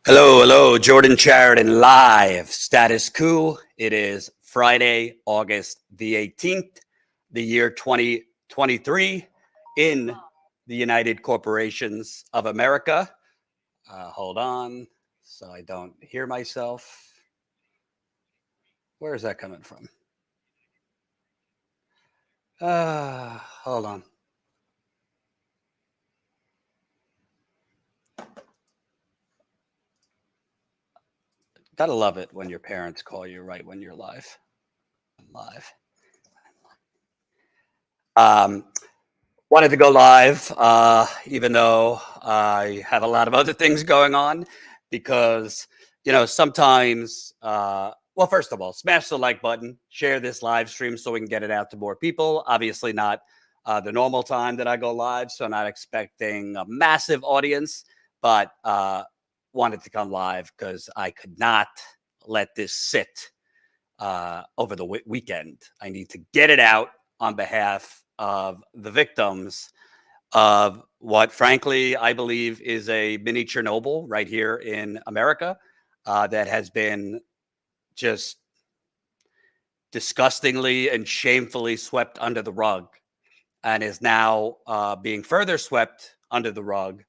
Hello, hello, Jordan Sheridan live. Status Coup. It is Friday, August the 18th, the year 2023 in the United Corporations of America. Hold on so I don't hear myself. Where is that coming from? Hold on. Gotta love it when your parents call you right when you're live. Wanted to go live, even though I have a lot of other things going on, because sometimes. Well, first of all, smash the like button, share this live stream so we can get it out to more people. Obviously, not the normal time that I go live, so not expecting a massive audience, but wanted to come live because I could not let this sit over the weekend. I need to get it out on behalf of the victims of what, frankly, I believe is a mini Chernobyl right here in America that has been just disgustingly and shamefully swept under the rug and is now being further swept under the rug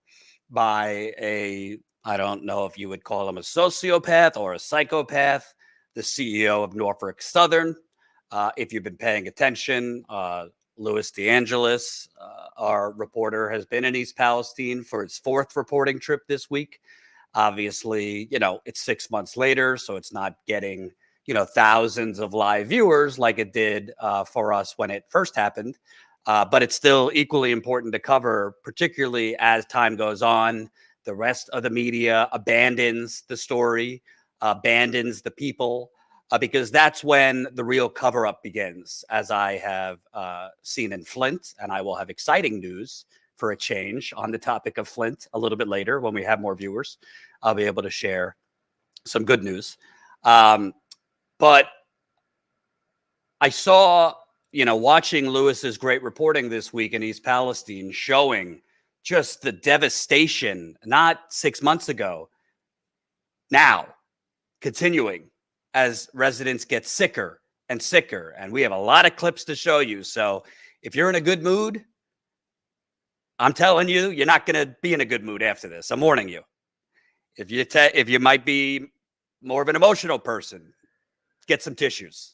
by I don't know if you would call him a sociopath or a psychopath, the CEO of Norfolk Southern. If you've been paying attention, Louis DeAngelis, our reporter, has been in East Palestine for its fourth reporting trip this week. Obviously, it's 6 months later, so it's not getting, thousands of live viewers like it did for us when it first happened. But it's still equally important to cover, particularly as time goes on. The rest of the media abandons the story, abandons the people, because that's when the real cover-up begins, as I have seen in Flint. And I will have exciting news for a change on the topic of Flint a little bit later when we have more viewers. I'll be able to share some good news. But I saw, watching Lewis's great reporting this week in East Palestine, showing just the devastation, not 6 months ago, now continuing as residents get sicker and sicker. And we have a lot of clips to show you. So if you're in a good mood, I'm telling you, you're not going to be in a good mood after this. I'm warning you. If you might be more of an emotional person, get some tissues.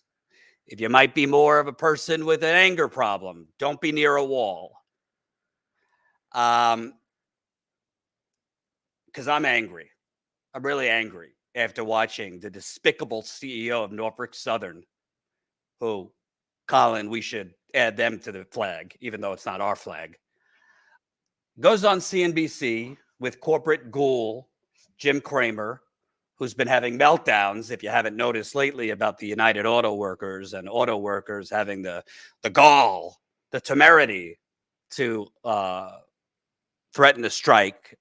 If you might be more of a person with an anger problem, don't be near a wall. Because I'm angry. I'm really angry after watching the despicable CEO of Norfolk Southern, who, Colin, we should add them to the flag, even though it's not our flag, goes on CNBC with corporate ghoul Jim Cramer, who's been having meltdowns, if you haven't noticed lately, about the United Auto Workers and auto workers having the gall, the temerity to threaten to strike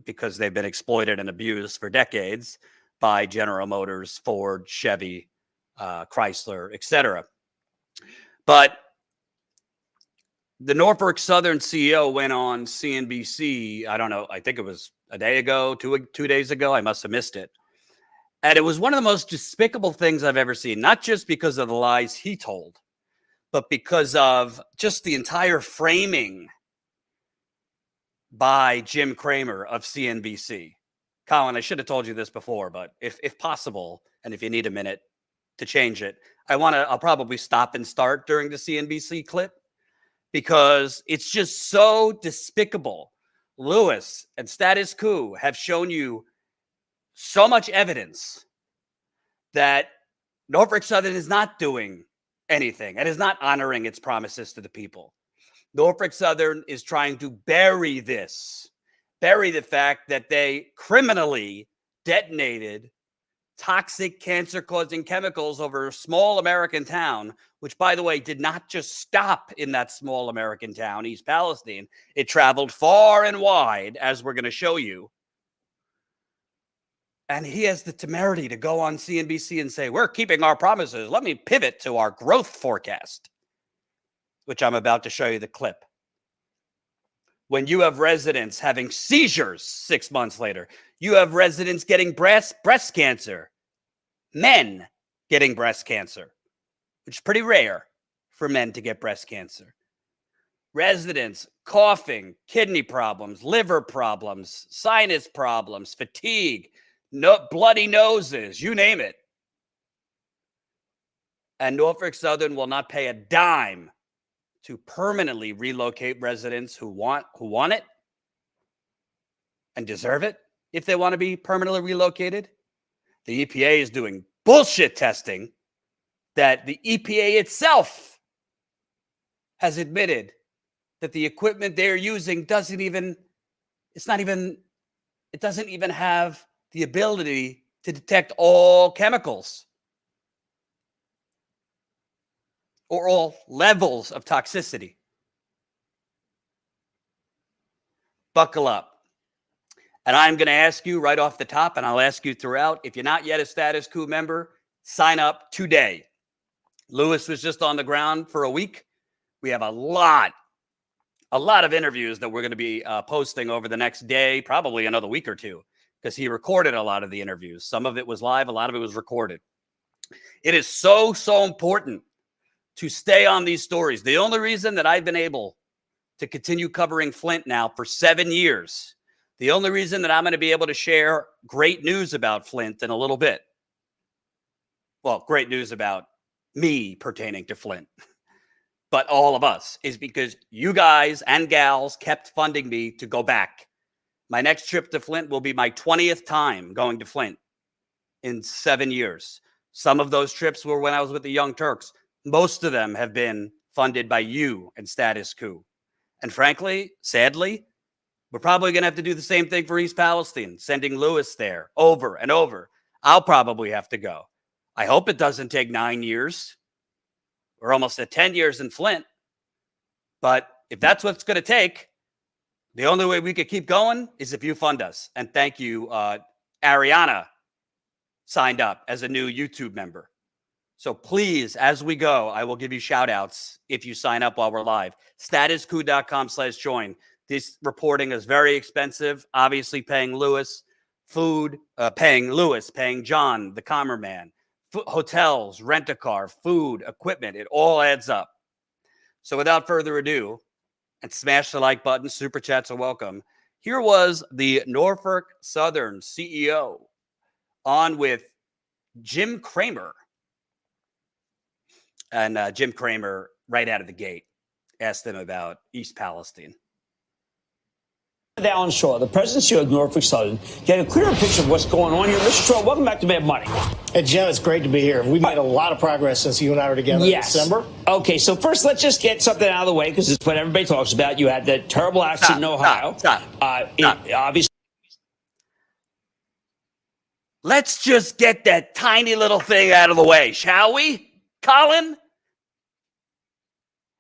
because they've been exploited and abused for decades by General Motors, Ford, Chevy, Chrysler, etc. But the Norfolk Southern CEO went on CNBC, I don't know, I think it was a day ago, 2 days ago. I must have missed it. And it was one of the most despicable things I've ever seen, not just because of the lies he told, but because of just the entire framing by Jim Cramer of CNBC. Colin, I should have told you this before, but if possible, and if you need a minute to change it, I'll probably stop and start during the CNBC clip because it's just so despicable. Lewis and Status Coup have shown you so much evidence that Norfolk Southern is not doing anything and is not honoring its promises to the people. Norfolk Southern is trying to bury the fact that they criminally detonated toxic cancer-causing chemicals over a small American town, which, by the way, did not just stop in that small American town, East Palestine. It traveled far and wide, as we're going to show you. And he has the temerity to go on CNBC and say, we're keeping our promises. Let me pivot to our growth forecast, which I'm about to show you the clip. when you have residents having seizures 6 months later, you have residents getting breast cancer, men getting breast cancer, which is pretty rare for men to get breast cancer. Residents coughing, kidney problems, liver problems, sinus problems, fatigue, bloody noses, you name it. And Norfolk Southern will not pay a dime to permanently relocate residents who want it and deserve it if they want to be permanently relocated. The EPA is doing bullshit testing that the EPA itself has admitted that the equipment they're using doesn't even have the ability to detect all chemicals or all levels of toxicity. Buckle up. And I'm going to ask you right off the top, and I'll ask you throughout, if you're not yet a Status Coup member, sign up today. Lewis was just on the ground for a week. We have a lot of interviews that we're going to be posting over the next day, probably another week or two, because he recorded a lot of the interviews. Some of it was live. A lot of it was recorded. It is so important to stay on these stories. The only reason that I've been able to continue covering Flint now for 7 years, the only reason that I'm going to be able to share great news about Flint in a little bit, well, great news about me pertaining to Flint, but all of us, is because you guys and gals kept funding me to go back. My next trip to Flint will be my 20th time going to Flint in 7 years. Some of those trips were when I was with the Young Turks. Most of them have been funded by you and Status Coup. And frankly, sadly, we're probably going to have to do the same thing for East Palestine, sending Lewis there over and over. I'll probably have to go. I hope it doesn't take 9 years. We're almost at 10 years in Flint. But if that's what it's going to take, the only way we could keep going is if you fund us. And thank you, Ariana signed up as a new YouTube member. So please, as we go, I will give you shout outs if you sign up while we're live. StatusCoup.com/join. This reporting is very expensive. Obviously paying Lewis, paying John, the commer man, hotels, rent-a-car, food, equipment. It all adds up. So without further ado, and smash the like button, super chats are welcome. Here was the Norfolk Southern CEO on with Jim Cramer. And Jim Cramer, right out of the gate, asked them about East Palestine. Alan Shaw, the president CEO of Norfolk Southern, get a clearer picture of what's going on here. Mr. Shaw, welcome back to Mad Money. Hey, Jim, it's great to be here. We've made a lot of progress since you and I were together in December. Okay, so first, let's just get something out of the way, because it's what everybody talks about. You had that terrible accident in Ohio. Stop. Obviously. Let's just get that tiny little thing out of the way, shall we, Colin?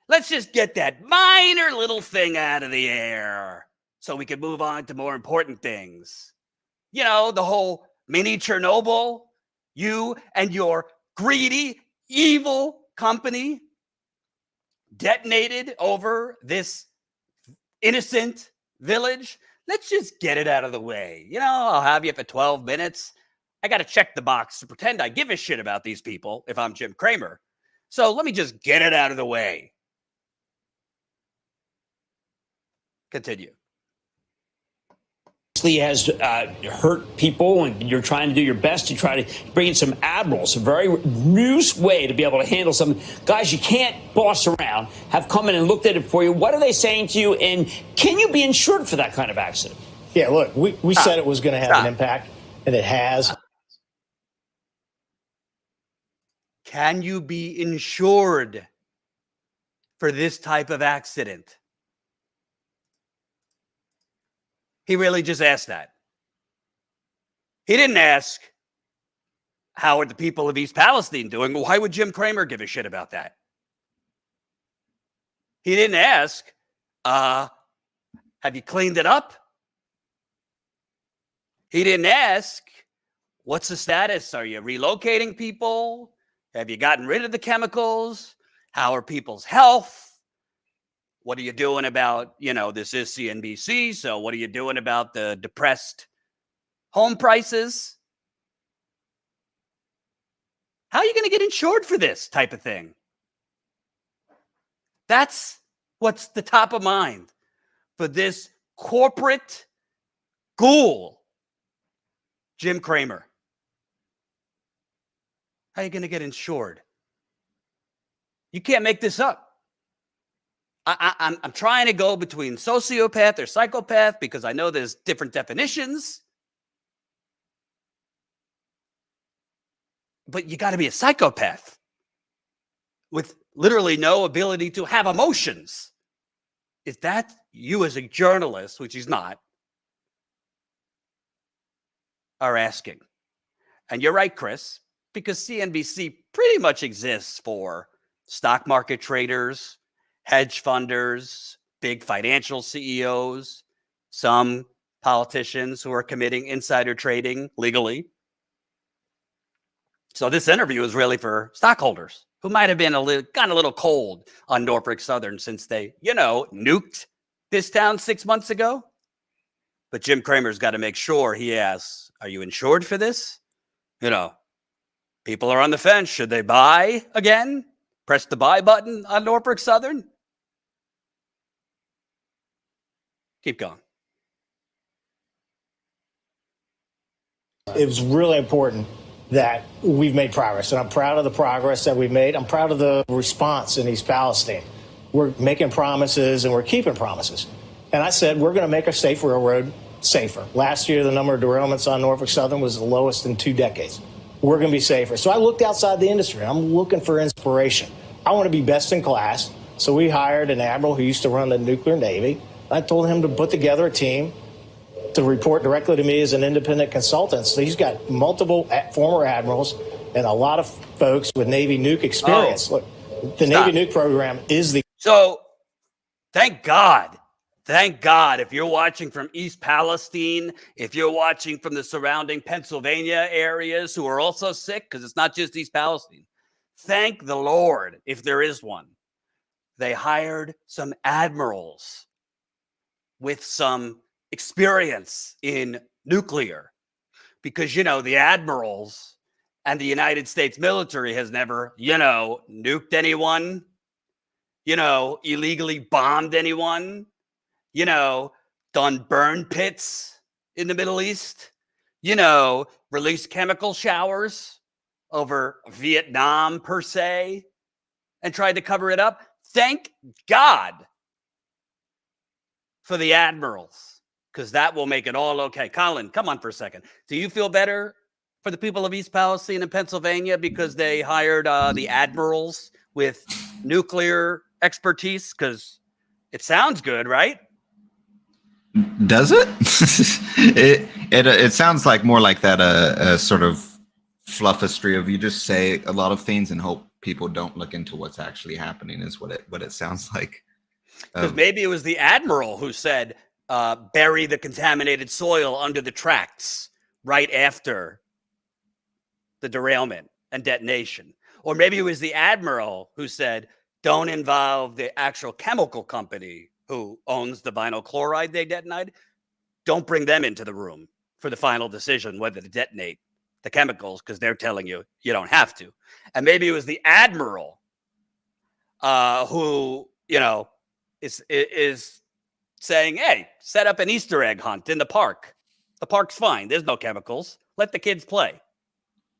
Let's just get that minor little thing out of the air so we can move on to more important things. You know, the whole mini Chernobyl, you and your greedy, evil company detonated over this innocent village. Let's just get it out of the way. You know, I'll have you for 12 minutes. I got to check the box to pretend I give a shit about these people if I'm Jim Cramer. So let me just get it out of the way. Continue. Has hurt people, and you're trying to do your best to try to bring in some admirals, a very loose way to be able to handle some guys you can't boss around, have come in and looked at it for you. What are they saying to you, and can you be insured for that kind of accident? Yeah, look, we said it was going to have an impact, and it has. Can you be insured for this type of accident? He really just asked that. He didn't ask, how are the people of East Palestine doing? Why would Jim Cramer give a shit about that? He didn't ask, have you cleaned it up? He didn't ask, what's the status? Are you relocating people? Have you gotten rid of the chemicals? How are people's health? what are you doing about, this is CNBC, so what are you doing about the depressed home prices? How are you going to get insured for this type of thing? That's what's the top of mind for this corporate ghoul, Jim Cramer. How are you going to get insured? You can't make this up. I'm trying to go between sociopath or psychopath because I know there's different definitions. But you got to be a psychopath with literally no ability to have emotions. Is that you as a journalist, which he's not, are asking? And you're right, Chris, because CNBC pretty much exists for stock market traders, hedge funders, big financial CEOs, some politicians who are committing insider trading legally. So this interview is really for stockholders who might have been gotten a little cold on Norfolk Southern since they, nuked this town 6 months ago. But Jim Cramer's got to make sure he asks, are you insured for this? People are on the fence. Should they buy again? Press the buy button on Norfolk Southern? Keep going. It was really important that we've made progress, and I'm proud of the progress that we've made. I'm proud of the response in East Palestine. We're making promises and we're keeping promises. And I said, we're going to make our safe railroad safer. Last year, the number of derailments on Norfolk Southern was the lowest in 2 decades. We're going to be safer. So I looked outside the industry. I'm looking for inspiration. I want to be best in class. So we hired an admiral who used to run the nuclear Navy. I told him to put together a team to report directly to me as an independent consultant. So he's got multiple former admirals and a lot of folks with Navy nuke experience. Look, the Navy nuke program is the... So thank God. Thank God. If you're watching from East Palestine, if you're watching from the surrounding Pennsylvania areas who are also sick, because it's not just East Palestine, thank the Lord, if there is one. They hired some admirals with some experience in nuclear, because, the admirals and the United States military has never, nuked anyone, illegally bombed anyone, done burn pits in the Middle East, released chemical showers over Vietnam per se, and tried to cover it up. Thank God for the admirals, because that will make it all okay. Colin, come on for a second. Do you feel better for the people of East Palestine and Pennsylvania because they hired the admirals with nuclear expertise? Because it sounds good, right? Does it? It sounds like more like that a sort of fluffistry of you just say a lot of things and hope people don't look into what's actually happening is what it sounds like. Because maybe it was the admiral who said, bury the contaminated soil under the tracks right after the derailment and detonation. Or maybe it was the admiral who said, don't involve the actual chemical company who owns the vinyl chloride they detonated. Don't bring them into the room for the final decision whether to detonate the chemicals, because they're telling you you don't have to. And maybe it was the admiral who, is saying, hey, set up an Easter egg hunt in the park. The park's fine. There's no chemicals. Let the kids play.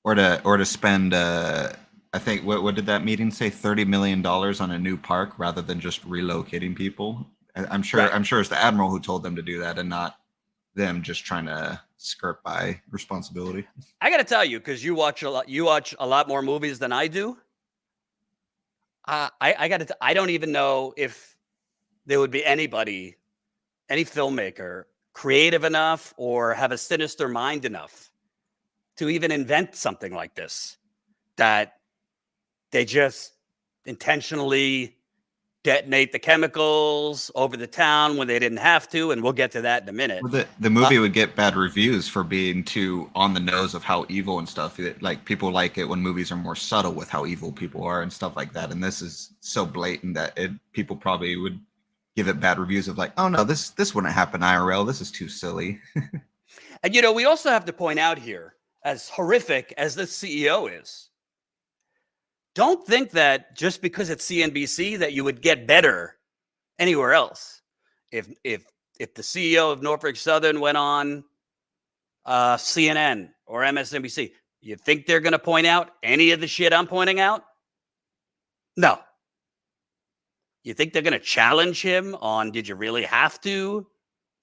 Or to spend, I think, what did that meeting say? $30 million on a new park rather than just relocating people. I'm sure it's the admiral who told them to do that and not them just trying to skirt by responsibility. I got to tell you, because you watch a lot more movies than I do. I don't even know if there would be any filmmaker creative enough or have a sinister mind enough to even invent something like this, that they just intentionally detonate the chemicals over the town when they didn't have to, and we'll get to that in a minute. Well, the movie would get bad reviews for being too on the nose of how evil and stuff. Like, people like it when movies are more subtle with how evil people are and stuff like that. And this is so blatant that people probably would give it bad reviews of like, oh no, this wouldn't happen IRL. This is too silly. And, you know, we also have to point out here, as horrific as this CEO is, don't think that just because it's CNBC that you would get better anywhere else. If the CEO of Norfolk Southern went on CNN or MSNBC, you think they're going to point out any of the shit I'm pointing out? No. You think they're going to challenge him on, did you really have to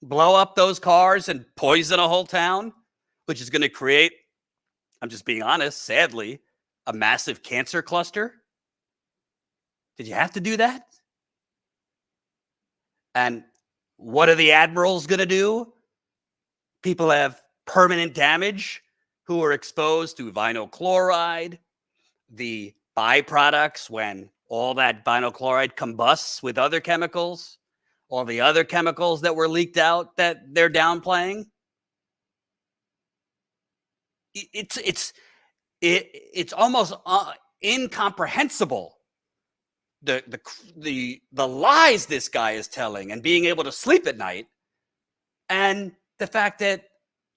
blow up those cars and poison a whole town, which is going to create, I'm just being honest, sadly, a massive cancer cluster? Did you have to do that? And what are the admirals going to do? People have permanent damage who are exposed to vinyl chloride, the byproducts when all that vinyl chloride combusts with other chemicals, all the other chemicals that were leaked out that they're downplaying. It's almost incomprehensible the lies this guy is telling and being able to sleep at night, and the fact that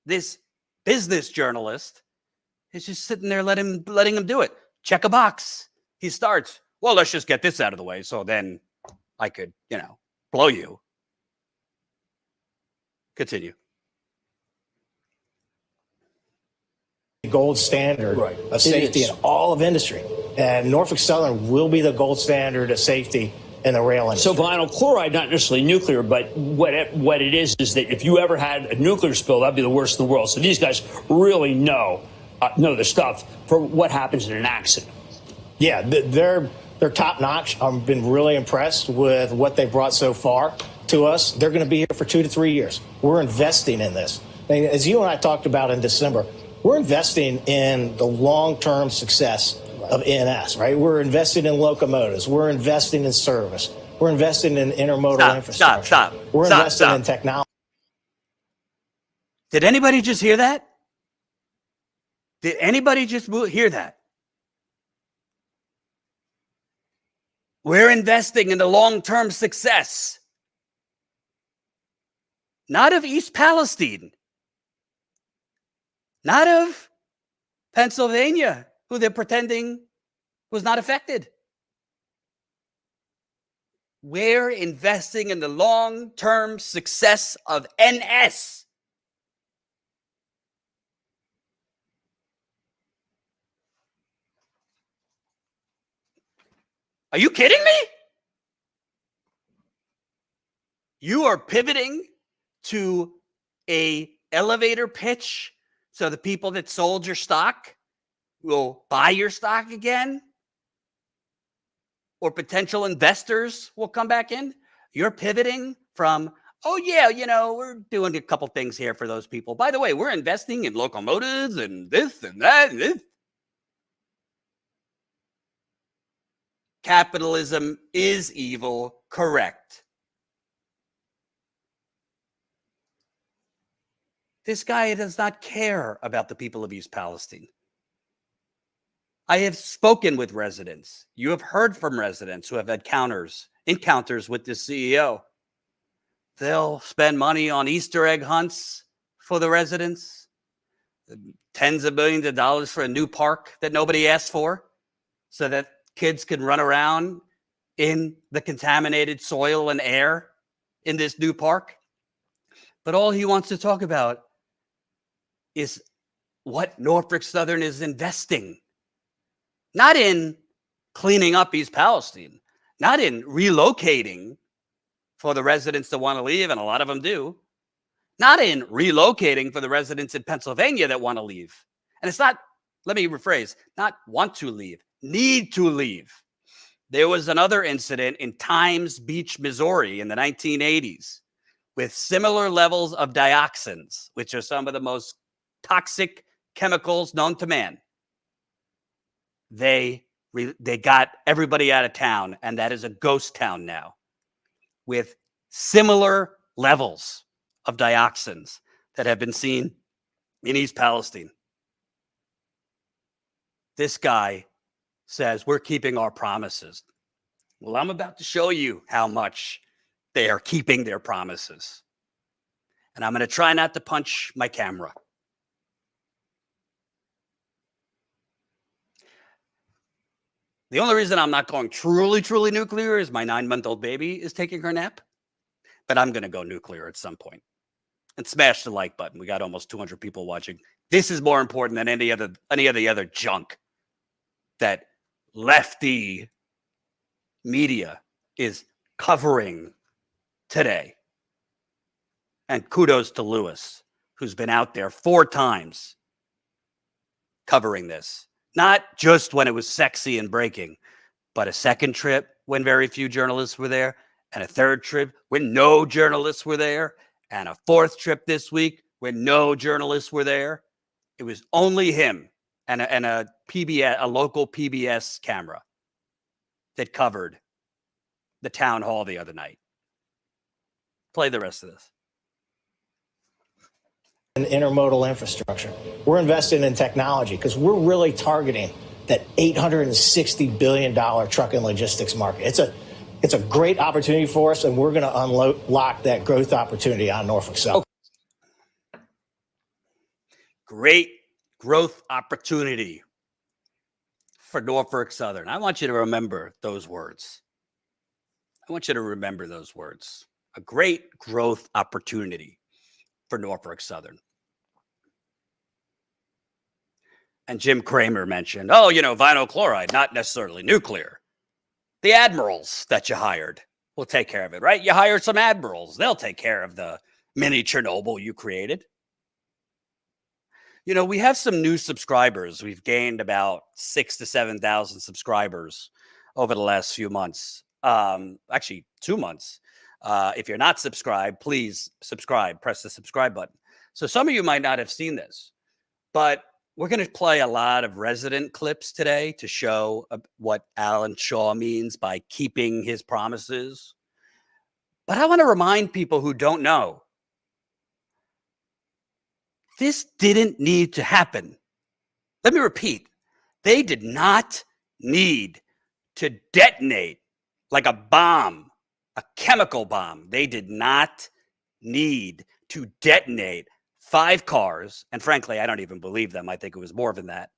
this business journalist is just sitting there letting him do it. Check a box. He starts, well, let's just get this out of the way so then I could, blow you. Continue. Gold standard of safety in all of industry. And Norfolk Southern will be the gold standard of safety in the rail industry. So vinyl chloride, not necessarily nuclear, but what it is that if you ever had a nuclear spill, that'd be the worst in the world. So these guys really know their stuff for what happens in an accident. Yeah, they're top notch. I've been really impressed with what they've brought so far to us. They're going to be here for 2 to 3 years. We're investing in this. And as you and I talked about in December, we're investing in the long-term success of NS, right? We're investing in locomotives. We're investing in service. We're investing in intermodal infrastructure. Stop. We're investing in technology. Did anybody just hear that? Did anybody just hear that? We're investing in the long-term success, not of East Palestine, not of Pennsylvania, who they're pretending was not affected. We're investing in the long-term success of NS. Are you kidding me? You are pivoting to a elevator pitch so the people that sold your stock will buy your stock again, or potential investors will come back in. You're pivoting from, oh yeah, we're doing a couple things here for those people. By the way, we're investing in locomotives and this and that and this. Capitalism is evil, correct. This guy does not care about the people of East Palestine. I have spoken with residents. You have heard from residents who have had encounters with this CEO. They'll spend money on Easter egg hunts for the residents, tens of millions of dollars for a new park that nobody asked for, so that kids can run around in the contaminated soil and air in this new park. But all he wants to talk about is what Norfolk Southern is investing. Not in cleaning up East Palestine, not in relocating for the residents that want to leave, and a lot of them do, not in relocating for the residents in Pennsylvania that want to leave. And it's not, let me rephrase, not want to leave, need to leave. There was another incident in Times Beach, Missouri in the 1980s with similar levels of dioxins, which are some of the most toxic chemicals known to man. They got everybody out of town, and that is a ghost town now with similar levels of dioxins that have been seen in East Palestine. This guy says we're keeping our promises. Well, I'm about to show you how much They are keeping their promises. And I'm going to try not to punch my camera. The only reason I'm not going truly nuclear is my 9-month-old baby is taking her nap. But I'm going to go nuclear at some point. And smash the like button. We got almost 200 people watching. This is more important than any of the other junk that lefty media is covering today. And kudos to Lewis, who's been out there 4 times covering this. Not just when it was sexy and breaking, but a second trip when very few journalists were there, and a third trip when no journalists were there, and a 4th trip this week when no journalists were there. It was only him and a local PBS camera that covered the town hall the other night. Play the rest of this. And intermodal infrastructure. We're investing in technology because we're really targeting that $860 billion truck and logistics market. It's a great opportunity for us, and we're going to unlock that growth opportunity on Norfolk Southern. Great growth opportunity for Norfolk Southern. I want you to remember those words. I want you to remember those words. A great growth opportunity for Norfolk Southern. And Jim Cramer mentioned, vinyl chloride, not necessarily nuclear. The admirals that you hired will take care of it, right? You hired some admirals. They'll take care of the mini Chernobyl you created. We have some new subscribers. We've gained about 6,000 to 7,000 subscribers over the last few months. Actually, 2 months. If you're not subscribed, please subscribe. Press the subscribe button. So some of you might not have seen this, but we're going to play a lot of resident clips today to show what Alan Shaw means by keeping his promises. But I want to remind people who don't know, this didn't need to happen. Let me repeat. They did not need to detonate like a bomb, a chemical bomb. They did not need to detonate 5 cars, and frankly, I don't even believe them. I think it was more than that,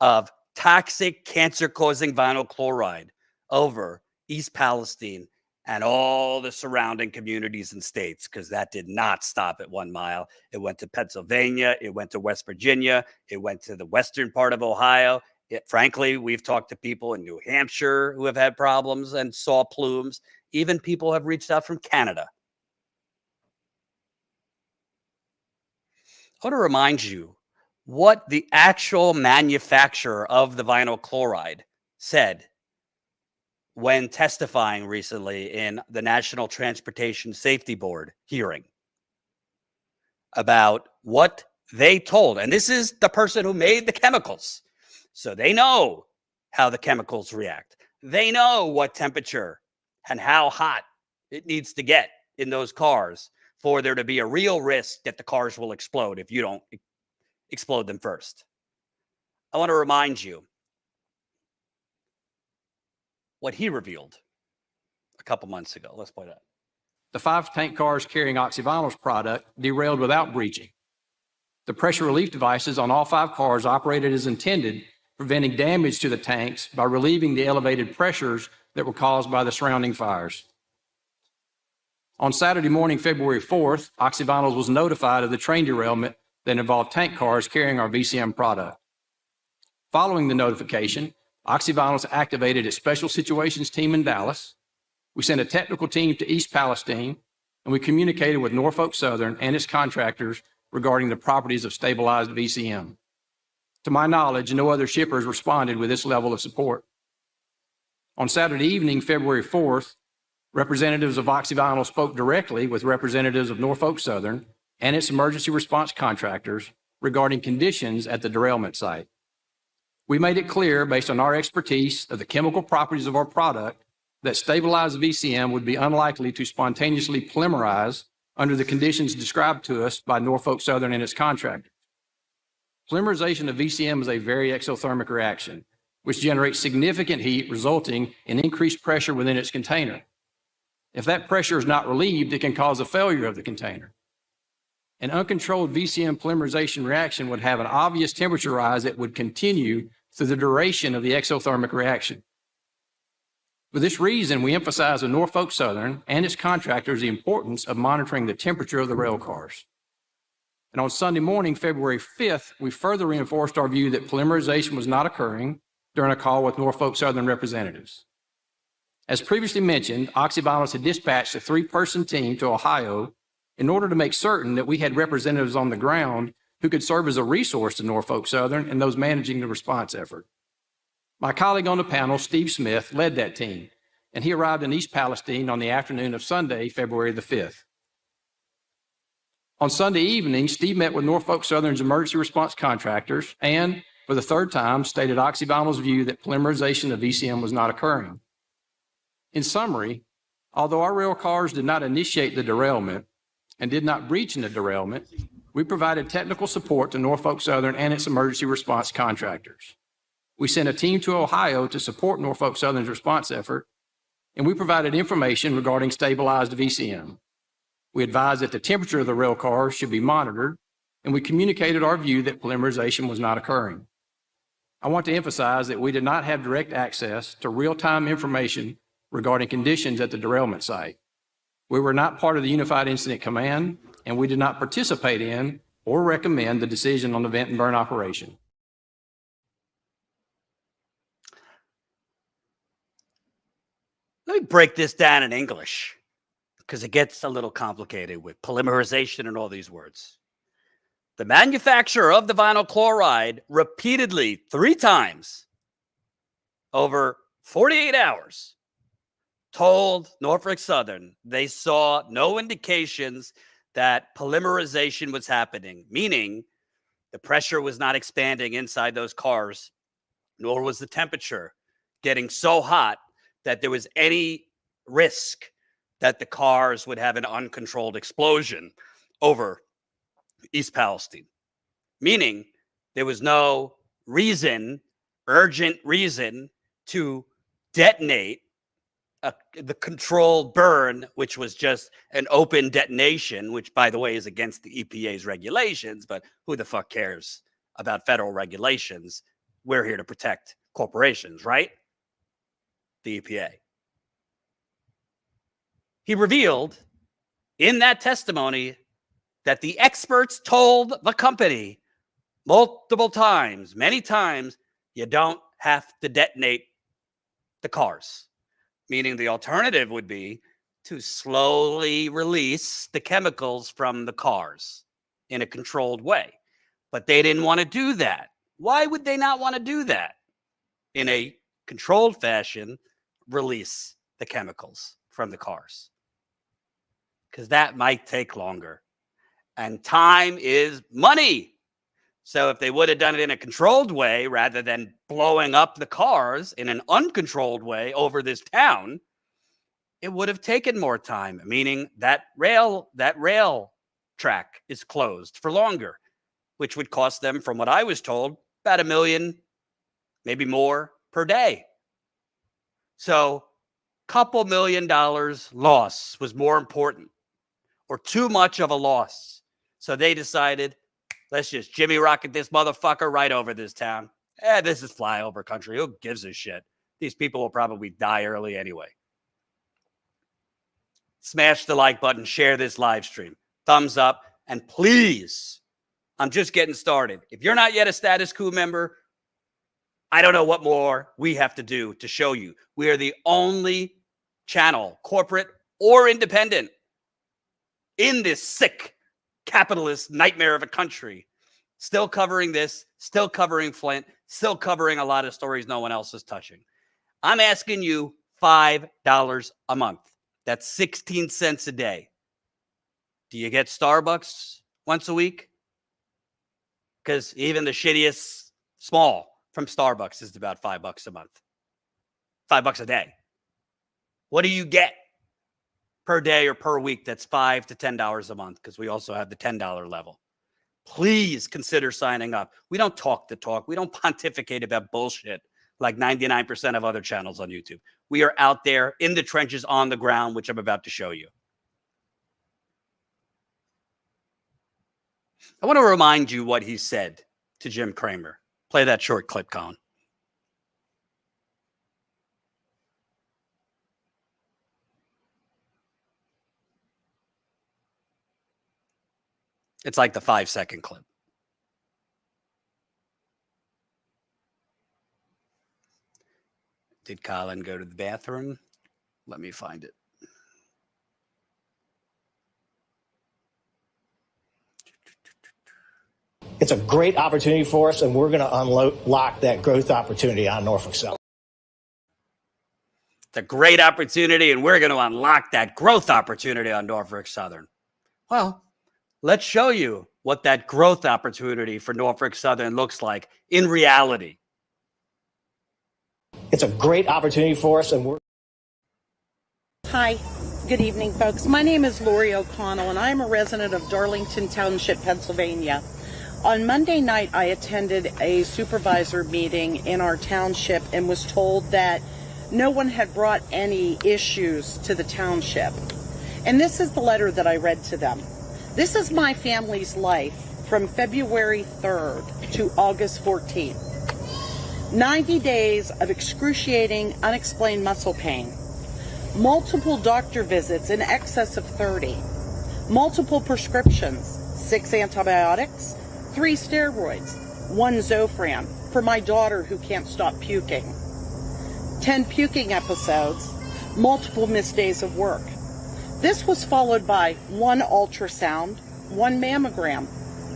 of toxic, cancer-causing vinyl chloride over East Palestine and all the surrounding communities and states, because that did not stop at 1 mile. It went to Pennsylvania. It went to West Virginia. It went to the western part of Ohio. Frankly, we've talked to people in New Hampshire who have had problems and saw plumes. Even people have reached out from Canada. I want to remind you what the actual manufacturer of the vinyl chloride said when testifying recently in the National Transportation Safety Board hearing about what they told. And this is the person who made the chemicals. So they know how the chemicals react. They know what temperature and how hot it needs to get in those cars for there to be a real risk that the cars will explode if you don't explode them first. I want to remind you what he revealed a couple months ago. Let's play that. The 5 tank cars carrying oxyvinyl's product derailed without breaching. The pressure relief devices on all 5 cars operated as intended, preventing damage to the tanks by relieving the elevated pressures that were caused by the surrounding fires. On Saturday morning, February 4th, Oxyvinyls was notified of the train derailment that involved tank cars carrying our VCM product. Following the notification, Oxyvinyls activated its Special Situations team in Dallas. We sent a technical team to East Palestine, and we communicated with Norfolk Southern and its contractors regarding the properties of stabilized VCM. To my knowledge, no other shippers responded with this level of support. On Saturday evening, February 4th, representatives of Oxyvinyl spoke directly with representatives of Norfolk Southern and its emergency response contractors regarding conditions at the derailment site. We made it clear, based on our expertise of the chemical properties of our product, that stabilized VCM would be unlikely to spontaneously polymerize under the conditions described to us by Norfolk Southern and its contractors. Polymerization of VCM is a very exothermic reaction, which generates significant heat resulting in increased pressure within its container. If that pressure is not relieved, it can cause a failure of the container. An uncontrolled VCM polymerization reaction would have an obvious temperature rise that would continue through the duration of the exothermic reaction. For this reason, we emphasize in Norfolk Southern and its contractors the importance of monitoring the temperature of the rail cars. And on Sunday morning, February 5th, we further reinforced our view that polymerization was not occurring during a call with Norfolk Southern representatives. As previously mentioned, Oxyvinyls had dispatched a 3-person team to Ohio in order to make certain that we had representatives on the ground who could serve as a resource to Norfolk Southern and those managing the response effort. My colleague on the panel, Steve Smith, led that team, and he arrived in East Palestine on the afternoon of Sunday, February the 5th. On Sunday evening, Steve met with Norfolk Southern's emergency response contractors and, for the 3rd time, stated Oxyvinyl's view that polymerization of VCM was not occurring. In summary, although our rail cars did not initiate the derailment and did not breach in the derailment, we provided technical support to Norfolk Southern and its emergency response contractors. We sent a team to Ohio to support Norfolk Southern's response effort, and we provided information regarding stabilized VCM. We advised that the temperature of the rail cars should be monitored, and we communicated our view that polymerization was not occurring. I want to emphasize that we did not have direct access to real-time information regarding conditions at the derailment site. We were not part of the Unified Incident Command, and we did not participate in or recommend the decision on the vent and burn operation. Let me break this down in English, because it gets a little complicated with polymerization and all these words. The manufacturer of the vinyl chloride repeatedly 3 times over 48 hours told Norfolk Southern they saw no indications that polymerization was happening, meaning the pressure was not expanding inside those cars, nor was the temperature getting so hot that there was any risk that the cars would have an uncontrolled explosion over East Palestine. Meaning there was no reason, urgent reason, to detonate the controlled burn, which was just an open detonation, which, by the way, is against the EPA's regulations, but who the fuck cares about federal regulations? We're here to protect corporations, right? The EPA. He revealed in that testimony that the experts told the company multiple times, many times, you don't have to detonate the cars. Meaning the alternative would be to slowly release the chemicals from the cars in a controlled way. But they didn't want to do that. Why would they not want to do that? In a controlled fashion, release the chemicals from the cars. Because that might take longer. And time is money. So if they would have done it in a controlled way rather than blowing up the cars in an uncontrolled way over this town, it would have taken more time, meaning that rail track is closed for longer, which would cost them, from what I was told, about $1 million, maybe more per day. So couple $1 million loss was more important, or too much of a loss. So they decided, let's just Jimmy rocket this motherfucker right over this town. This is flyover country. Who gives a shit? These people will probably die early anyway. Smash the like button, share this live stream, thumbs up, and please, I'm just getting started. If you're not yet a Status Coup member, I don't know what more we have to do to show you. We are the only channel, corporate or independent, in this sick capitalist nightmare of a country, still covering this, still covering Flint, still covering a lot of stories no one else is touching. I'm asking you $5 a month. That's 16 cents a day. Do you get Starbucks once a week? Because even the shittiest small from Starbucks is about $5 a month. $5 a day. What do you get per day or per week? That's $5 to $10 a month, because we also have the $10 level. Please consider signing up. We don't talk the talk. We don't pontificate about bullshit like 99% of other channels on YouTube. We are out there in the trenches on the ground, which I'm about to show you. I want to remind you what he said to Jim Cramer. Play that short clip, Colin. It's like the 5-second clip. Did Colin go to the bathroom? Let me find it. It's a great opportunity for us, and we're going to unlock that growth opportunity on Norfolk Southern. It's a great opportunity, and we're going to unlock that growth opportunity on Norfolk Southern. Well, let's show you what that growth opportunity for Norfolk Southern looks like in reality. It's a great opportunity for us, and we're... Hi, good evening, folks. My name is Lori O'Connell, and I'm a resident of Darlington Township, Pennsylvania. On Monday night, I attended a supervisor meeting in our township and was told that no one had brought any issues to the township. And this is the letter that I read to them. This is my family's life from February 3rd to August 14th. 90 days of excruciating, unexplained muscle pain. Multiple doctor visits in excess of 30. Multiple prescriptions, 6 antibiotics, 3 steroids, 1 Zofran for my daughter who can't stop puking. 10 puking episodes, multiple missed days of work. This was followed by 1 ultrasound, 1 mammogram,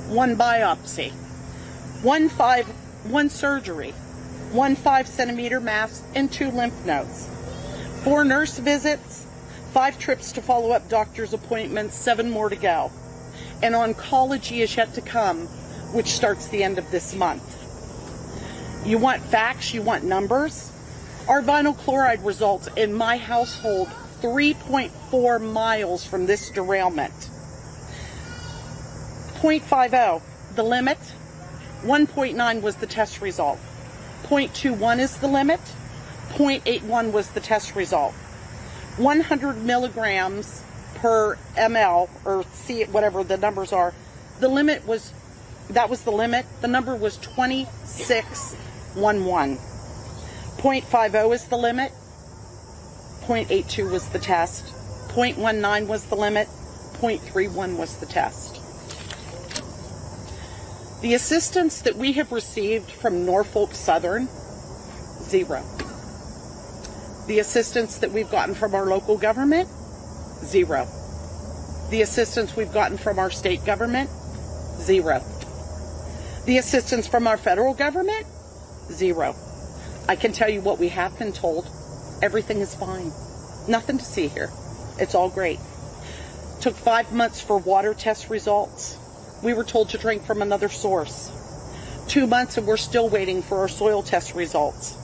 1 biopsy, 1 surgery, 1 5-centimeter mass, and 2 lymph nodes. 4 nurse visits, 5 trips to follow-up doctor's appointments, 7 more to go. And oncology is yet to come, which starts the end of this month. You want facts, you want numbers? Our vinyl chloride results in my household 3.4 miles from this derailment. 0.50, the limit. 1.9 was the test result. 0.21 is the limit. 0.81 was the test result. 100 milligrams per ml, or C, whatever the numbers are. The limit was, that was the limit. The number was 2611. 0.50 is the limit. 0.82 was the test. 0.19 was the limit. 0.31 was the test. The assistance that we have received from Norfolk Southern, 0. The assistance that we've gotten from our local government, 0. The assistance we've gotten from our state government, 0. The assistance from our federal government, 0. I can tell you what we have been told. Everything is fine. Nothing to see here. It's all great. Took 5 months for water test results. We were told to drink from another source. 2 months and we're still waiting for our soil test results.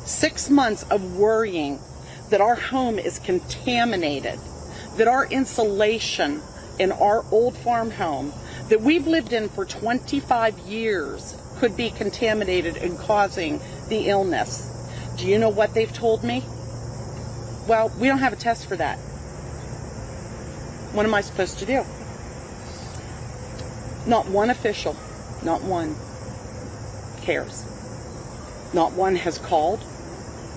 6 months of worrying that our home is contaminated, that our insulation in our old farm home that we've lived in for 25 years could be contaminated and causing the illness. Do you know what they've told me? Well, we don't have a test for that. What am I supposed to do? Not one official, not one, cares. Not one has called,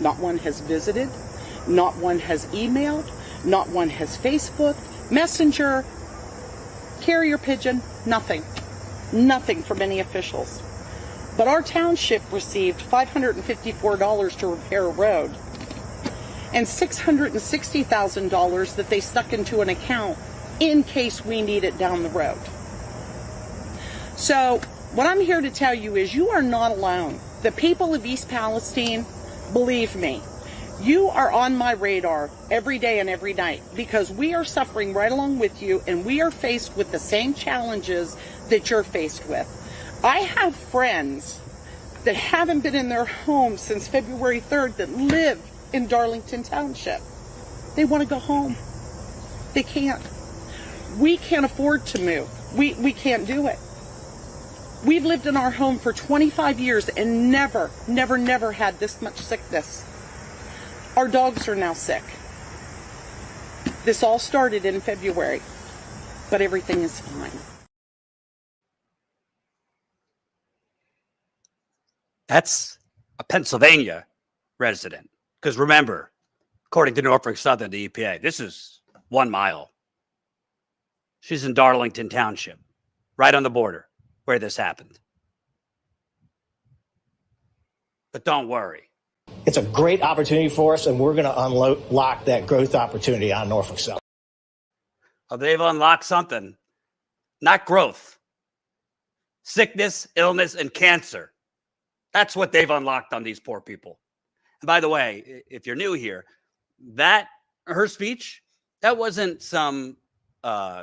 not one has visited, not one has emailed, not one has Facebooked, Messenger, carrier pigeon, nothing. Nothing from any officials. But our township received $554 to repair a road and $660,000 that they stuck into an account in case we need it down the road. So what I'm here to tell you is you are not alone. The people of East Palestine, believe me, you are on my radar every day and every night because we are suffering right along with you and we are faced with the same challenges that you're faced with. I have friends that haven't been in their homes since February 3rd that live in Darlington Township. They want to go home. They can't. We can't afford to move. We can't do it. We've lived in our home for 25 years and never had this much sickness. Our dogs are now sick. This all started in February, but everything is fine. That's a Pennsylvania resident. Because remember, according to Norfolk Southern, the EPA, this is 1 mile. She's in Darlington Township, right on the border where this happened. But don't worry. It's a great opportunity for us, and we're going to unlock that growth opportunity on Norfolk Southern. Oh, they've unlocked something. Not growth. Sickness, illness, and cancer. That's what they've unlocked on these poor people. And by the way, if you're new here, her speech, that wasn't some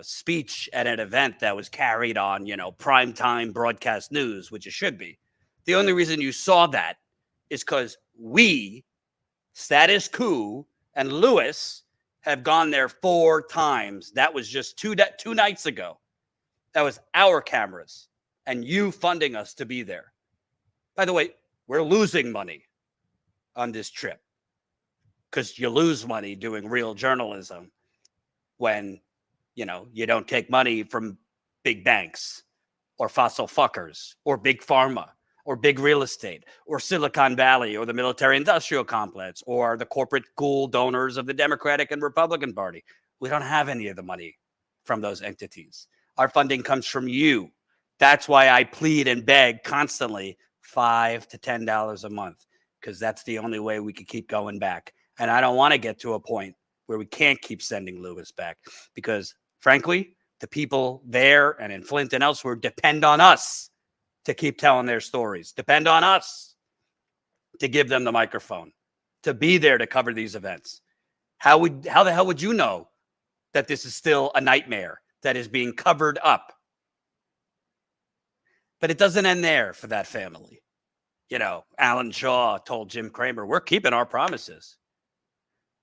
speech at an event that was carried on, primetime broadcast news, which it should be. The only reason you saw that is because we, Status Coup, and Lewis have gone there 4 times. That was just two nights ago. That was our cameras and you funding us to be there. By the way, we're losing money on this trip because you lose money doing real journalism when, you don't take money from big banks or fossil fuckers or big pharma or big real estate or Silicon Valley or the military industrial complex or the corporate ghoul donors of the Democratic and Republican Party. We don't have any of the money from those entities. Our funding comes from you. That's why I plead and beg constantly $5 to $10 a month, because that's the only way we could keep going back. And I don't want to get to a point where we can't keep sending Lewis back, because frankly, the people there and in Flint and elsewhere depend on us to keep telling their stories, depend on us to give them the microphone, to be there to cover these events. How the hell would you know that this is still a nightmare that is being covered up? But it doesn't end there for that family. Alan Shaw told Jim Cramer, we're keeping our promises.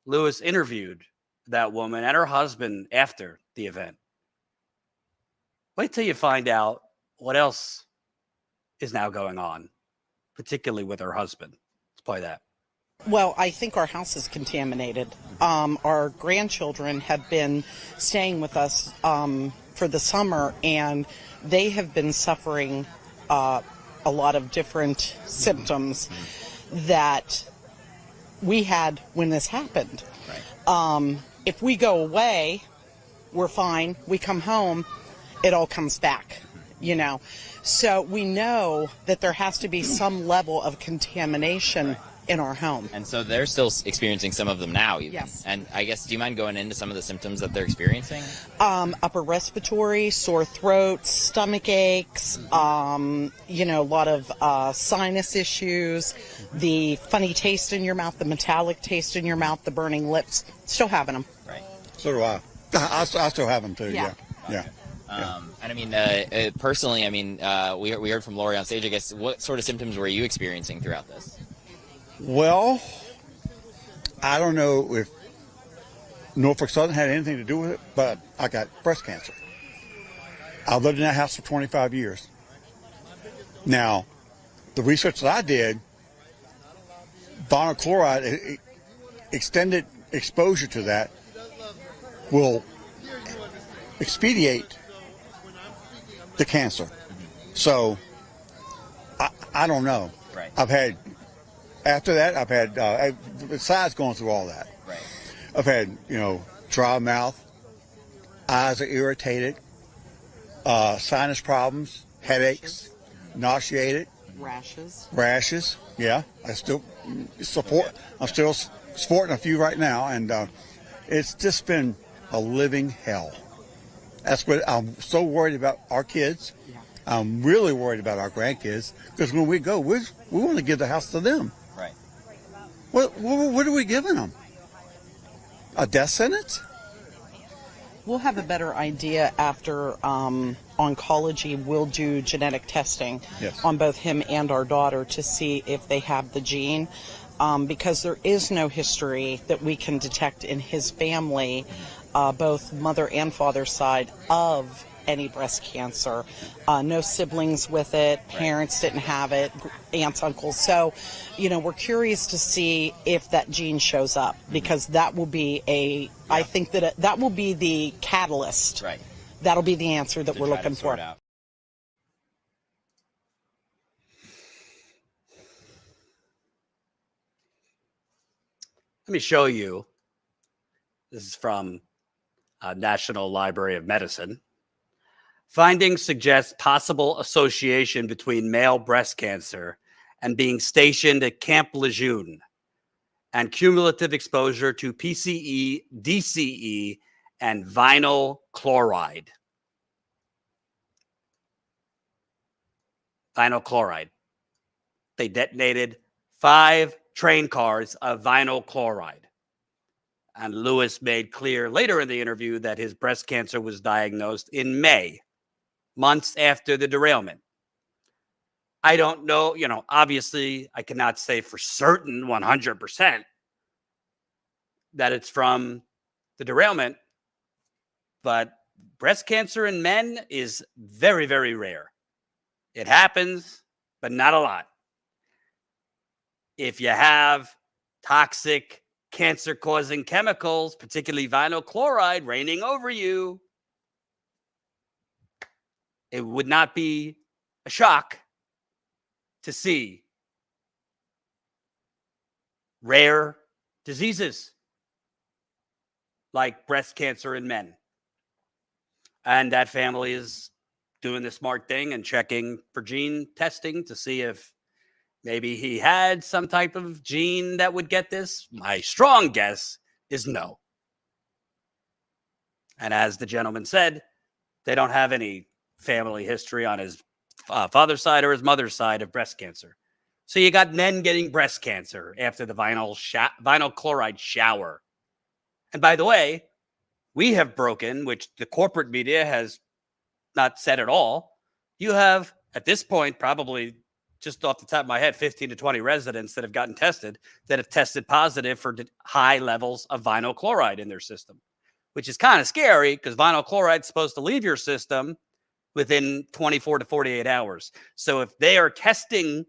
Lewis interviewed that woman and her husband after the event. Wait till you find out what else is now going on, particularly with her husband. Let's play that. Well, I think our house is contaminated. Our grandchildren have been staying with us for the summer, and they have been suffering a lot of different symptoms that we had when this happened. Right. If we go away, we're fine. We come home, it all comes back, So we know that there has to be some level of contamination in our home. And so they're still experiencing some of them now, even. Yes. And I guess, do you mind going into some of the symptoms that they're experiencing? Upper respiratory, sore throats, stomach aches, a lot of sinus issues, the funny taste in your mouth, the metallic taste in your mouth, the burning lips. Still having them. Right. So do I. I still have them too. Yeah. And I mean, personally, we heard from Lori on stage. I guess, what sort of symptoms were you experiencing throughout this? Well, I don't know if Norfolk Southern had anything to do with it, but I got breast cancer. I lived in that house for 25 years. Now, the research that I did, vinyl chloride, extended exposure to that will expedite the cancer. So, I don't know. Right. After that, I've had, besides going through all that, right. I've had, dry mouth, eyes are irritated, sinus problems, headaches, nauseated. Rashes, yeah. I'm still sporting a few right now, and it's just been a living hell. That's what I'm so worried about our kids. Yeah. I'm really worried about our grandkids, because when we go, we want to give the house to them. Right. What are we giving them? A death sentence? We'll have a better idea after oncology will do genetic testing on both him and our daughter to see if they have the gene, because there is no history that we can detect in his family, both mother and father's side, of any breast cancer. No siblings with it. Parents didn't have it. Aunts, uncles. So, we're curious to see if that gene shows up, because that will be I think that will be the catalyst. Right. That'll be the answer that we're looking for. Out. Let me show you. This is from National Library of Medicine. Findings suggest possible association between male breast cancer and being stationed at Camp Lejeune and cumulative exposure to PCE, DCE, and vinyl chloride. Vinyl chloride. They detonated 5 train cars of vinyl chloride. And Lewis made clear later in the interview that his breast cancer was diagnosed in May, months after the derailment. I don't know, obviously I cannot say for certain 100% that it's from the derailment, but breast cancer in men is very, very rare. It happens, but not a lot. If you have toxic cancer-causing chemicals, particularly vinyl chloride, raining over you, it would not be a shock to see rare diseases like breast cancer in men. And that family is doing the smart thing and checking for gene testing to see if maybe he had some type of gene that would get this. My strong guess is no. And as the gentleman said, they don't have any family history on his father's side or his mother's side of breast cancer. So you got men getting breast cancer after the vinyl chloride shower. And by the way, we have broken, which the corporate media has not said at all. You have, at this point, probably just off the top of my head, 15 to 20 residents that have gotten tested that have tested positive for high levels of vinyl chloride in their system, which is kind of scary because vinyl chloride is supposed to leave your system within 24 to 48 hours. So if they are testing,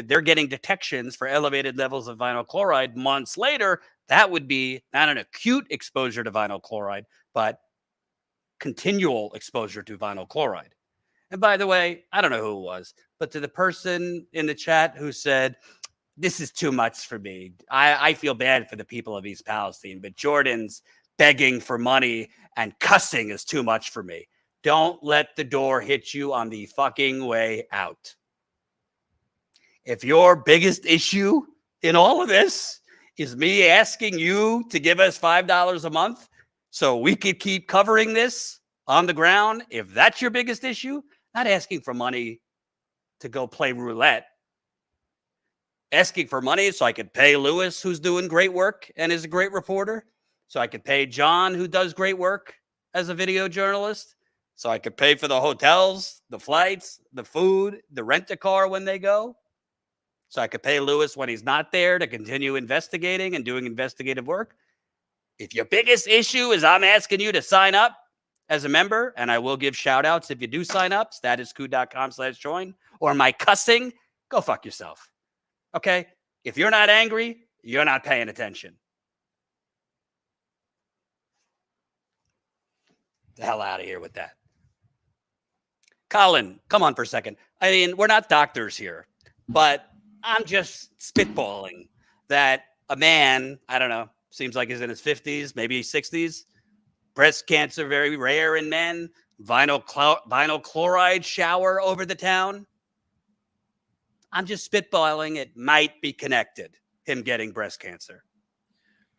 they're getting detections for elevated levels of vinyl chloride months later, that would be not an acute exposure to vinyl chloride, but continual exposure to vinyl chloride. And by the way, I don't know who it was, but to the person in the chat who said, this is too much for me. I feel bad for the people of East Palestine, but Jordan's begging for money and cussing is too much for me. Don't let the door hit you on the fucking way out. If your biggest issue in all of this is me asking you to give us $5 a month so we could keep covering this on the ground, if that's your biggest issue, not asking for money to go play roulette, asking for money so I could pay Lewis, who's doing great work and is a great reporter, so I could pay John, who does great work as a video journalist, so I could pay for the hotels, the flights, the food, the rent-a-car when they go, so I could pay Lewis when he's not there to continue investigating and doing investigative work. If your biggest issue is I'm asking you to sign up as a member, and I will give shout outs if you do sign up, statuscoup.com/join, or my cussing, go fuck yourself. Okay? If you're not angry, you're not paying attention. The hell out of here with that. Colin, come on for a second. I mean, we're not doctors here, but I'm just spitballing that a man, I don't know, seems like he's in his 50s, maybe 60s, breast cancer, very rare in men, vinyl chloride shower over the town. I'm just spitballing. It might be connected, him getting breast cancer.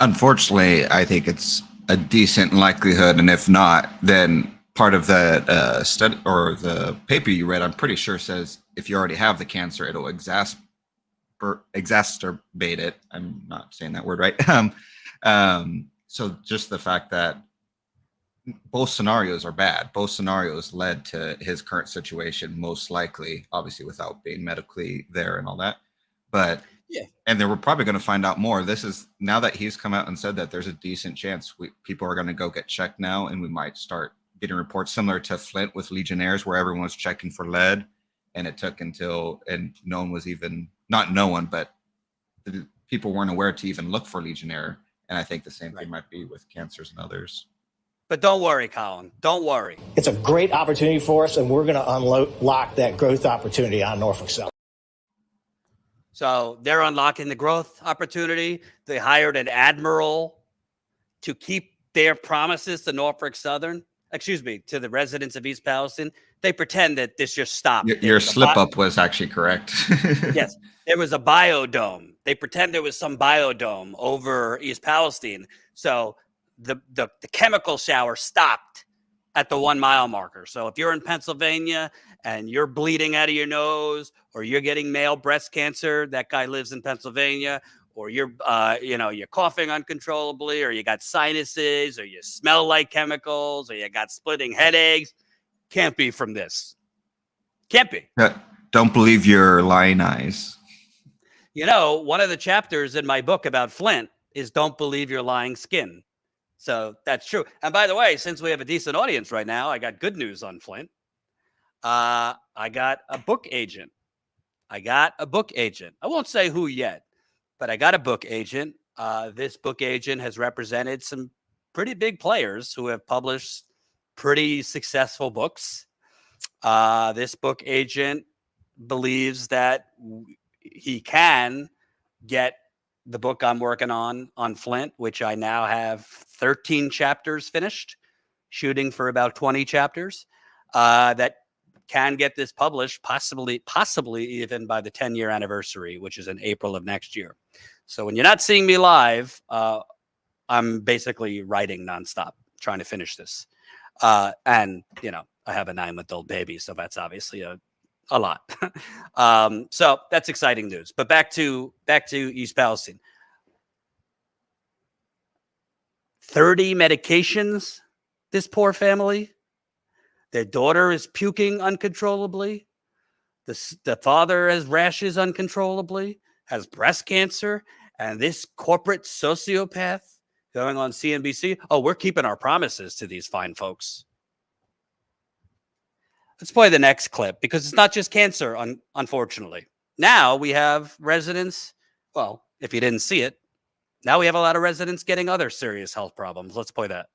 Unfortunately, I think it's a decent likelihood. And if not, then part of that study or the paper you read, I'm pretty sure says if you already have the cancer, it'll exacerbate it. I'm not saying that word right. So just the fact that both scenarios are bad. Both scenarios led to his current situation, most likely, obviously without being medically there and all that. But yeah, and then we're probably going to find out more. This is now that he's come out and said that there's a decent chance people are going to go get checked now, and we might start getting reports similar to Flint with Legionnaires, where everyone was checking for lead, and it took until, and no one was even, not no one, but the people weren't aware to even look for Legionnaire. And I think the same thing might be with cancers and others. But don't worry, Colin. Don't worry. It's a great opportunity for us, and we're going to unlock that growth opportunity on Norfolk Southern. So they're unlocking the growth opportunity. They hired an admiral to keep their promises to Norfolk Southern, to the residents of East Palestine. They pretend that this just stopped. Your slip up was actually correct. Yes, there was a biodome. They pretend there was some biodome over East Palestine. So the chemical shower stopped at the 1 mile marker. So if you're in Pennsylvania and you're bleeding out of your nose, or you're getting male breast cancer, that guy lives in Pennsylvania, or you're coughing uncontrollably, or you got sinuses, or you smell like chemicals, or you got splitting headaches, can't be from this. Can't be. Don't believe your lying eyes. You know, one of the chapters in my book about Flint is don't believe your lying skin. So that's true. And by the way, since we have a decent audience right now, I got good news on Flint. I got a book agent. I won't say who yet, but I got a book agent. This book agent has represented some pretty big players who have published pretty successful books. This book agent believes that he can get the book I'm working on Flint, which I now have 13 chapters finished, shooting for about 20 chapters, that can get this published, possibly even by the 10-year anniversary, which is in April of next year. So when you're not seeing me live, I'm basically writing nonstop, trying to finish this. And, you know, I have a 9-month-old baby, so that's obviously a lot. So that's exciting news. But back to East Palestine. 30 medications, this poor family. Their daughter is puking uncontrollably. The father has rashes uncontrollably, has breast cancer, and this corporate sociopath going on CNBC. Oh, we're keeping our promises to these fine folks. Let's play the next clip, because it's not just cancer, unfortunately. Now we have residents, well, if you didn't see it, now we have a lot of residents getting other serious health problems. Let's play that.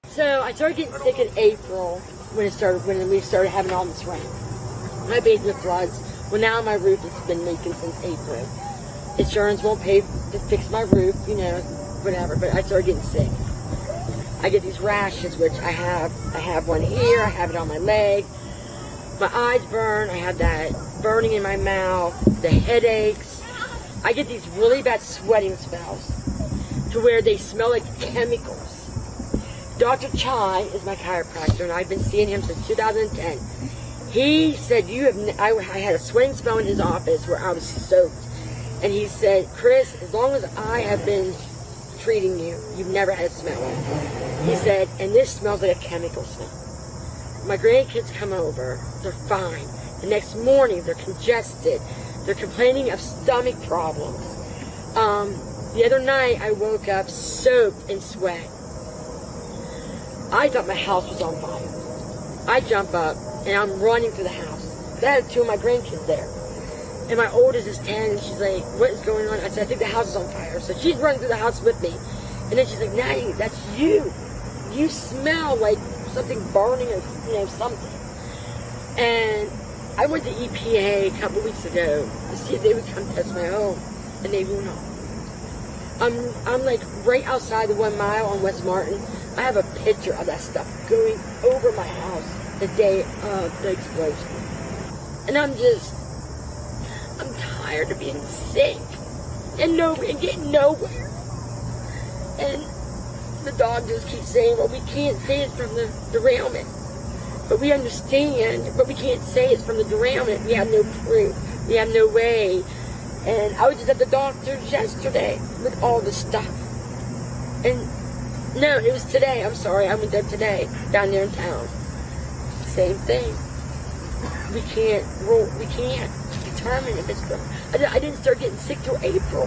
So I started getting sick in April when we started having all this rain. My basement floods. Well, now my roof has been leaking since April. Insurance won't pay to fix my roof, you know, whatever, but I started getting sick. I get these rashes, which I have one here, I have it on my leg. My eyes burn, I have that burning in my mouth, the headaches. I get these really bad sweating spells to where they smell like chemicals. Dr. Chai is my chiropractor, and I've been seeing him since 2010. He said, I had a sweating spell in his office where I was soaked. And he said, Chris, as long as I have been treating you, you've never had a smell. He said, and this smells like a chemical smell. My grandkids come over, they're fine. The next morning, they're congested. They're complaining of stomach problems. The other night, I woke up soaked in sweat. I thought my house was on fire. I jump up, and I'm running to the house. I have 2 of my grandkids there. And my oldest is 10, and she's like, what is going on? I said, I think the house is on fire. So she's running through the house with me. And then she's like, Natty, that's you. You smell like something burning or, you know, something. And I went to EPA a couple weeks ago to see if they would come test my home, and they will not. I'm like right outside the 1 mile on West Martin. I have a picture of that stuff going over my house the day of the explosion. And I'm tired of being sick and getting nowhere. And the doctors keep saying, well, we can't say it's from the derailment. But we understand, but we can't say it's from the derailment. We have no proof. We have no way. And I was just at the doctor's yesterday with all this stuff. And no, it was today. I'm sorry. I went there today, down there in town. Same thing. We can't determine if it's from. I didn't start getting sick till April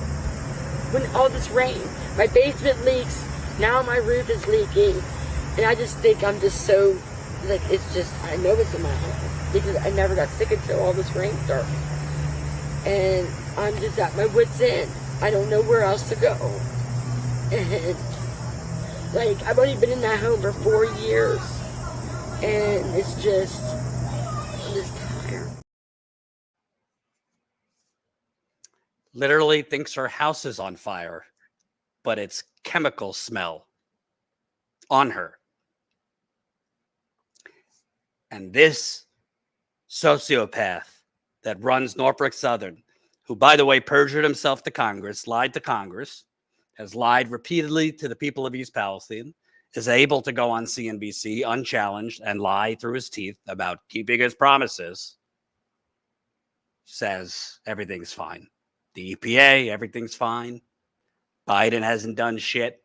when all this rain. My basement leaks. Now my roof is leaking. And I just think I'm just so like, it's just, I know it's in my home because I never got sick until all this rain started. And I'm just at my wit's end. I don't know where else to go. And, like, I've only been in that home for 4 years. And it's just, I'm just tired. Literally thinks her house is on fire, but it's chemical smell on her. And this sociopath that runs Norfolk Southern, who, by the way, perjured himself to Congress, lied to Congress, has lied repeatedly to the people of East Palestine, is able to go on CNBC unchallenged and lie through his teeth about keeping his promises, says everything's fine. The EPA, everything's fine. Biden hasn't done shit.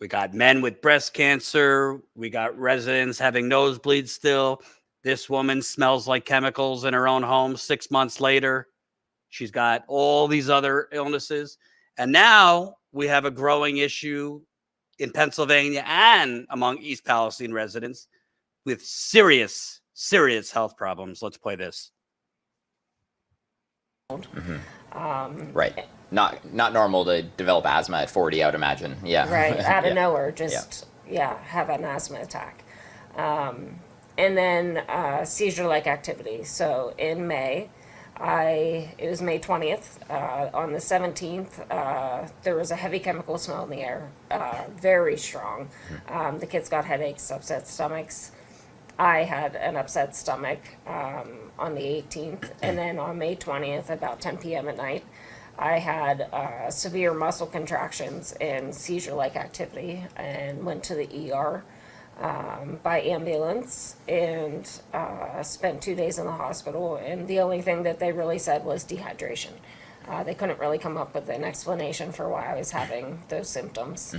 We got men with breast cancer. We got residents having nosebleeds still. This woman smells like chemicals in her own home 6 months later. She's got all these other illnesses. And now we have a growing issue in Pennsylvania and among East Palestine residents with serious, serious health problems. Let's play this. Right. Not normal to develop asthma at 40, I would imagine. Yeah. Right. Out of Yeah. nowhere, just, have an asthma attack. And then seizure-like activity. So in May, it was May 20th. On the 17th, there was a heavy chemical smell in the air, very strong. The kids got headaches, upset stomachs. I had an upset stomach on the 18th. And then on May 20th, about 10 p.m. at night, I had severe muscle contractions and seizure-like activity and went to the ER by ambulance and spent 2 days in the hospital. And the only thing that they really said was dehydration. They couldn't really come up with an explanation for why I was having those symptoms.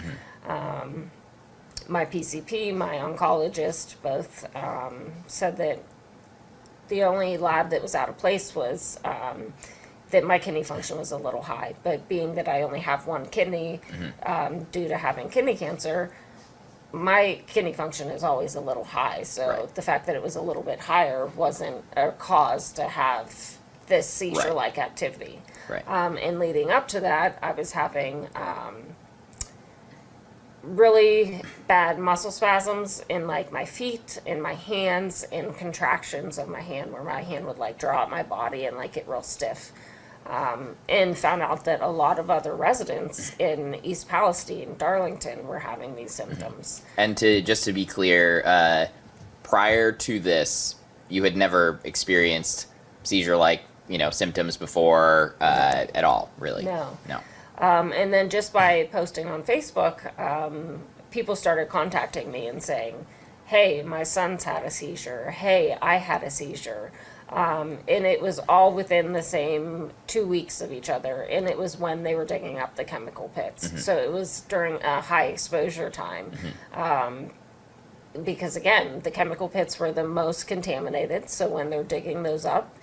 My PCP, my oncologist, both said that the only lab that was out of place was that my kidney function was a little high. But being that I only have one kidney due to having kidney cancer, my kidney function is always a little high. So the fact that it was a little bit higher wasn't a cause to have this seizure-like activity. And leading up to that, I was having really bad muscle spasms in like my feet, in my hands, and contractions of my hand where my hand would like draw out my body and like get real stiff. And found out that a lot of other residents in East Palestine, Darlington, were having these symptoms. And just to be clear, prior to this, you had never experienced seizure-like, symptoms before at all, really? No. No. And then just by posting on Facebook, people started contacting me and saying, hey, my son's had a seizure. Hey, I had a seizure. And it was all within the same 2 weeks of each other. And it was when they were digging up the chemical pits. So it was during a high exposure time. Because again, the chemical pits were the most contaminated. So when they're digging those up,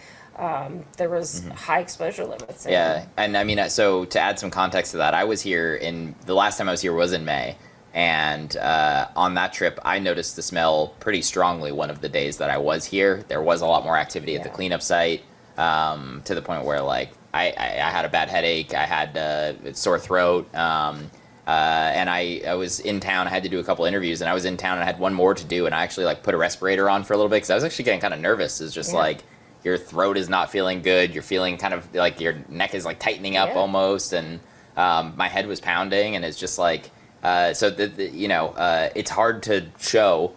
there was high exposure limits. Yeah, and I mean, so to add some context to that, I was here the last time I was here was in May, and on that trip, I noticed the smell pretty strongly one of the days that I was here. There was a lot more activity at the cleanup site, to the point where, like, I had a bad headache, I had a sore throat, and I was in town. I had to do a couple interviews, and I was in town, and I had one more to do, and I actually, like, put a respirator on for a little bit, because I was actually getting kind of nervous. It's just, like, your throat is not feeling good. You're feeling kind of like your neck is like tightening up almost, and my head was pounding, and it's just like it's hard to show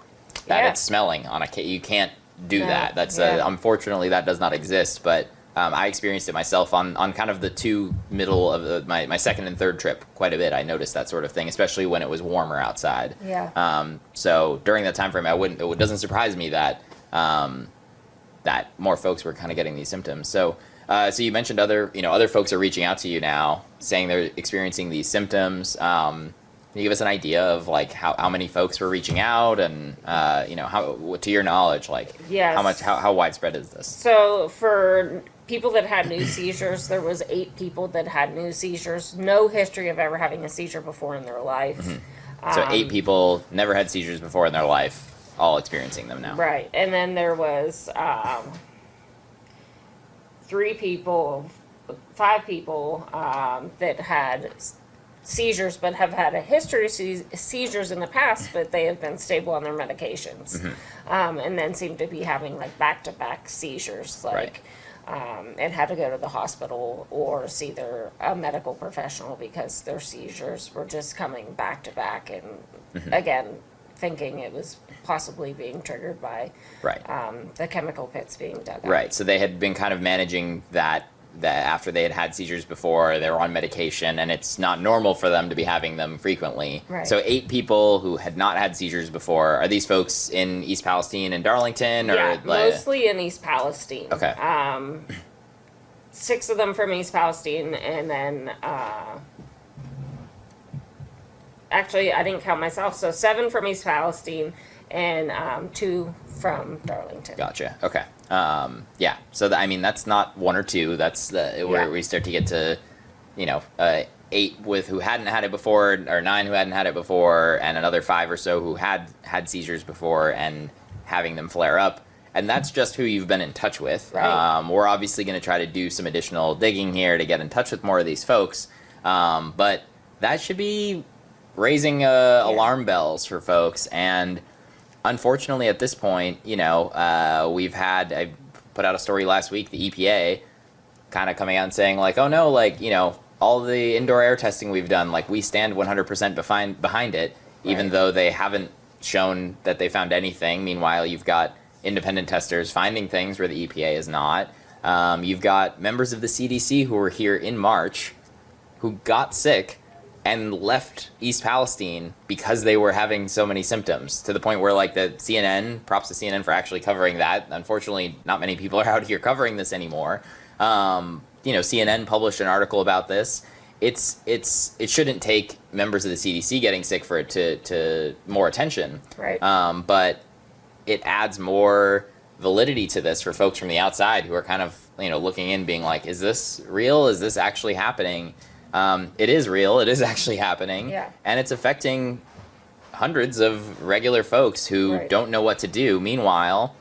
that it's smelling on a. You can't do that. That's unfortunately that does not exist. But I experienced it myself on kind of the two middle of my second and third trip quite a bit. I noticed that sort of thing, especially when it was warmer outside. So during that time frame, it doesn't surprise me that. That more folks were kind of getting these symptoms. So you mentioned other folks are reaching out to you now saying they're experiencing these symptoms. Can you give us an idea of like how many folks were reaching out and, how, to your knowledge, like how widespread is this? So for people that had new seizures, there was 8 people that had new seizures, no history of ever having a seizure before in their life. So 8 people never had seizures before in their life, all experiencing them now. Right. And then there was 5 people that had seizures but have had a history of seizures in the past, but they have been stable on their medications. And then seem to be having like back-to-back seizures, like and had to go to the hospital or see a medical professional because their seizures were just coming back to back, and again, thinking it was possibly being triggered by the chemical pits being dug up. Right. So they had been kind of managing that after they had seizures before, they were on medication, and it's not normal for them to be having them frequently. Right. So 8 people who had not had seizures before, are these folks in East Palestine and Darlington? Or Yeah, mostly in East Palestine. Okay. 6 of them from East Palestine, and then actually I didn't count myself, so 7 from East Palestine and 2 from Darlington. Gotcha. Okay. Yeah. So I mean, that's not 1 or 2. That's where we start to get to, 8 who hadn't had it before, or 9 who hadn't had it before, and another 5 or so who had seizures before and having them flare up. And that's just who you've been in touch with. Right. We're obviously going to try to do some additional digging here to get in touch with more of these folks. But that should be raising alarm bells for folks. And unfortunately, at this point, I put out a story last week, the EPA kind of coming out and saying like, oh no, all the indoor air testing we've done, like we stand 100% behind it, even though they haven't shown that they found anything. Meanwhile, you've got independent testers finding things where the EPA is not. You've got members of the CDC who were here in March who got sick and left East Palestine because they were having so many symptoms, to the point where like the CNN, props to CNN for actually covering that. Unfortunately, not many people are out here covering this anymore. CNN published an article about this. It shouldn't take members of the CDC getting sick for it to more attention. Right. But it adds more validity to this for folks from the outside who are kind of, looking in being like, is this real? Is this actually happening? It is real. It is actually happening. Yeah. And it's affecting hundreds of regular folks who don't know what to do. Meanwhile,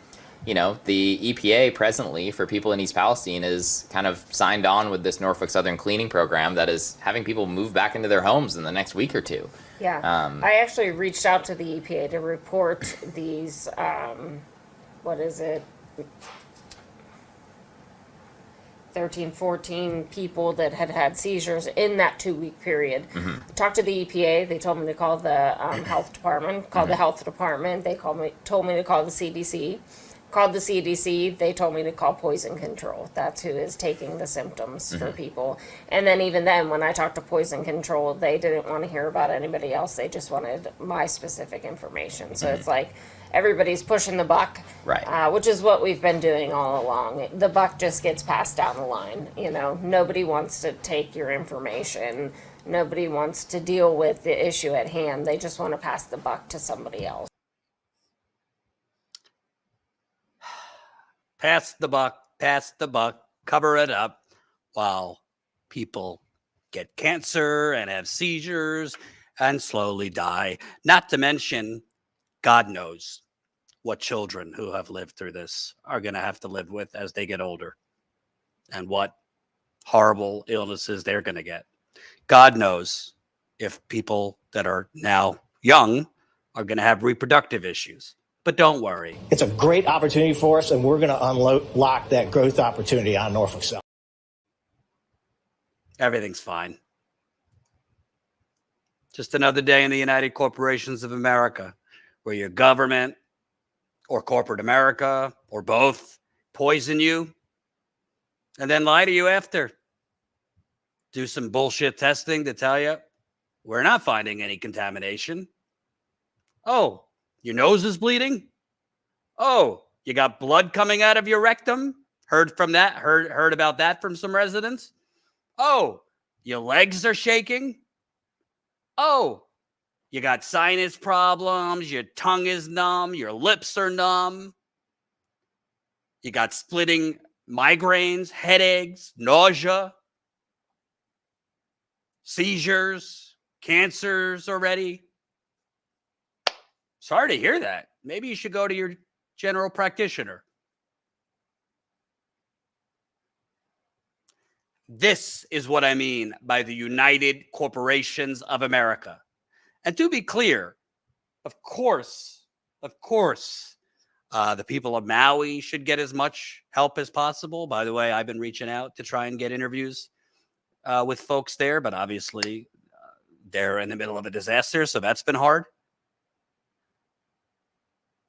the EPA presently for people in East Palestine is kind of signed on with this Norfolk Southern cleaning program that is having people move back into their homes in the next week or 2. Yeah. I actually reached out to the EPA to report these, 13, 14 people that had seizures in that 2-week period. Talked to the EPA. They told me to call the health department. Called the health department. They told me to call the CDC. Called the CDC. They told me to call poison control. That's who is taking the symptoms for people. And then even then, when I talked to poison control, they didn't want to hear about anybody else. They just wanted my specific information. So it's like everybody's pushing the buck, which is what we've been doing all along. The buck just gets passed down the line. Nobody wants to take your information. Nobody wants to deal with the issue at hand. They just want to pass the buck to somebody else. Pass the buck, cover it up while people get cancer and have seizures and slowly die. Not to mention, God knows what children who have lived through this are going to have to live with as they get older, and what horrible illnesses they're going to get. God knows if people that are now young are going to have reproductive issues. But don't worry. It's a great opportunity for us, and we're going to unlock that growth opportunity on Norfolk Southern. Everything's fine. Just another day in the United Corporations of America, where your government or corporate America or both poison you and then lie to you after. Do some bullshit testing to tell you we're not finding any contamination. Oh, your nose is bleeding? Oh, you got blood coming out of your rectum? Heard about that from some residents? Oh, your legs are shaking? Oh, you got sinus problems, your tongue is numb, your lips are numb. You got splitting migraines, headaches, nausea, seizures, cancers already. Sorry to hear that. Maybe you should go to your general practitioner. This is what I mean by the United Corporations of America. And to be clear, of course, the people of Maui should get as much help as possible. By the way, I've been reaching out to try and get interviews with folks there, but obviously they're in the middle of a disaster, so that's been hard.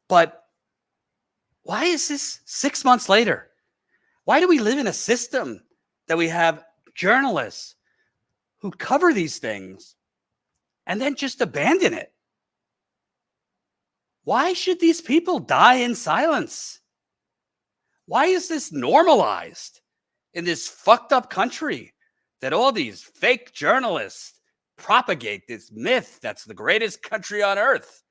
But why is this 6 months later? Why do we live in a system that we have journalists who cover these things and then just abandon it? Why should these people die in silence? Why is this normalized in this fucked up country that all these fake journalists propagate this myth that's the greatest country on earth?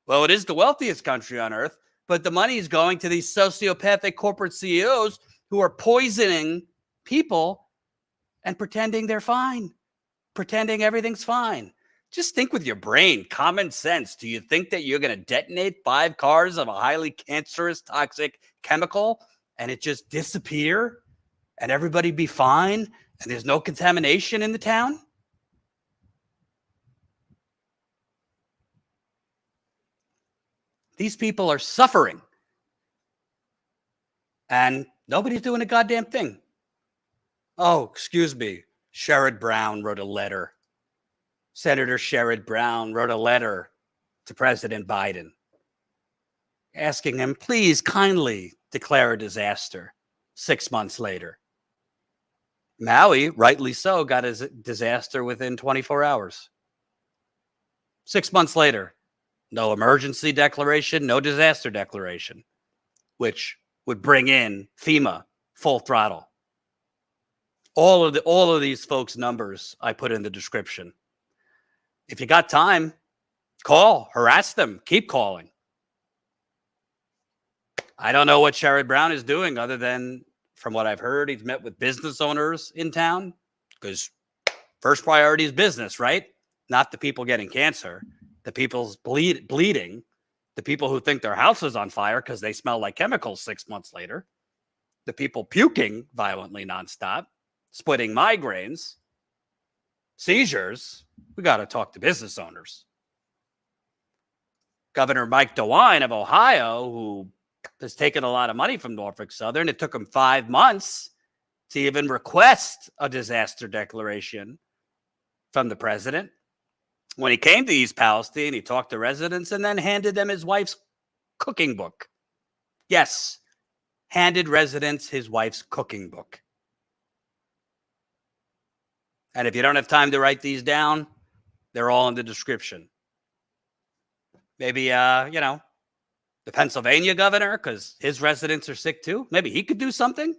Well, it is the wealthiest country on earth, but the money is going to these sociopathic corporate CEOs who are poisoning people and pretending they're fine, pretending everything's fine. Just think with your brain, common sense. Do you think that you're going to detonate 5 cars of a highly cancerous, toxic chemical and it just disappear and everybody be fine and there's no contamination in the town? These people are suffering and nobody's doing a goddamn thing. Oh, excuse me. Sherrod Brown wrote a letter. Senator Sherrod Brown wrote a letter to President Biden asking him, please kindly declare a disaster 6 months later. Maui, rightly so, got a disaster within 24 hours. 6 months later, no emergency declaration, no disaster declaration, which would bring in FEMA full throttle. All of these folks' numbers I put in the description. If you got time, call, harass them, keep calling. I don't know what Sherrod Brown is doing other than, from what I've heard, he's met with business owners in town because first priority is business, right? Not the people getting cancer, the people's bleeding, the people who think their house is on fire because they smell like chemicals 6 months later, the people puking violently nonstop, splitting migraines, seizures. We got to talk to business owners. Governor Mike DeWine of Ohio, who has taken a lot of money from Norfolk Southern, it took him 5 months to even request a disaster declaration from the president. When he came to East Palestine, he talked to residents and then handed them his wife's cooking book. Yes, handed residents his wife's cooking book. And if you don't have time to write these down, they're all in the description. Maybe, the Pennsylvania governor, because his residents are sick too. Maybe he could do something.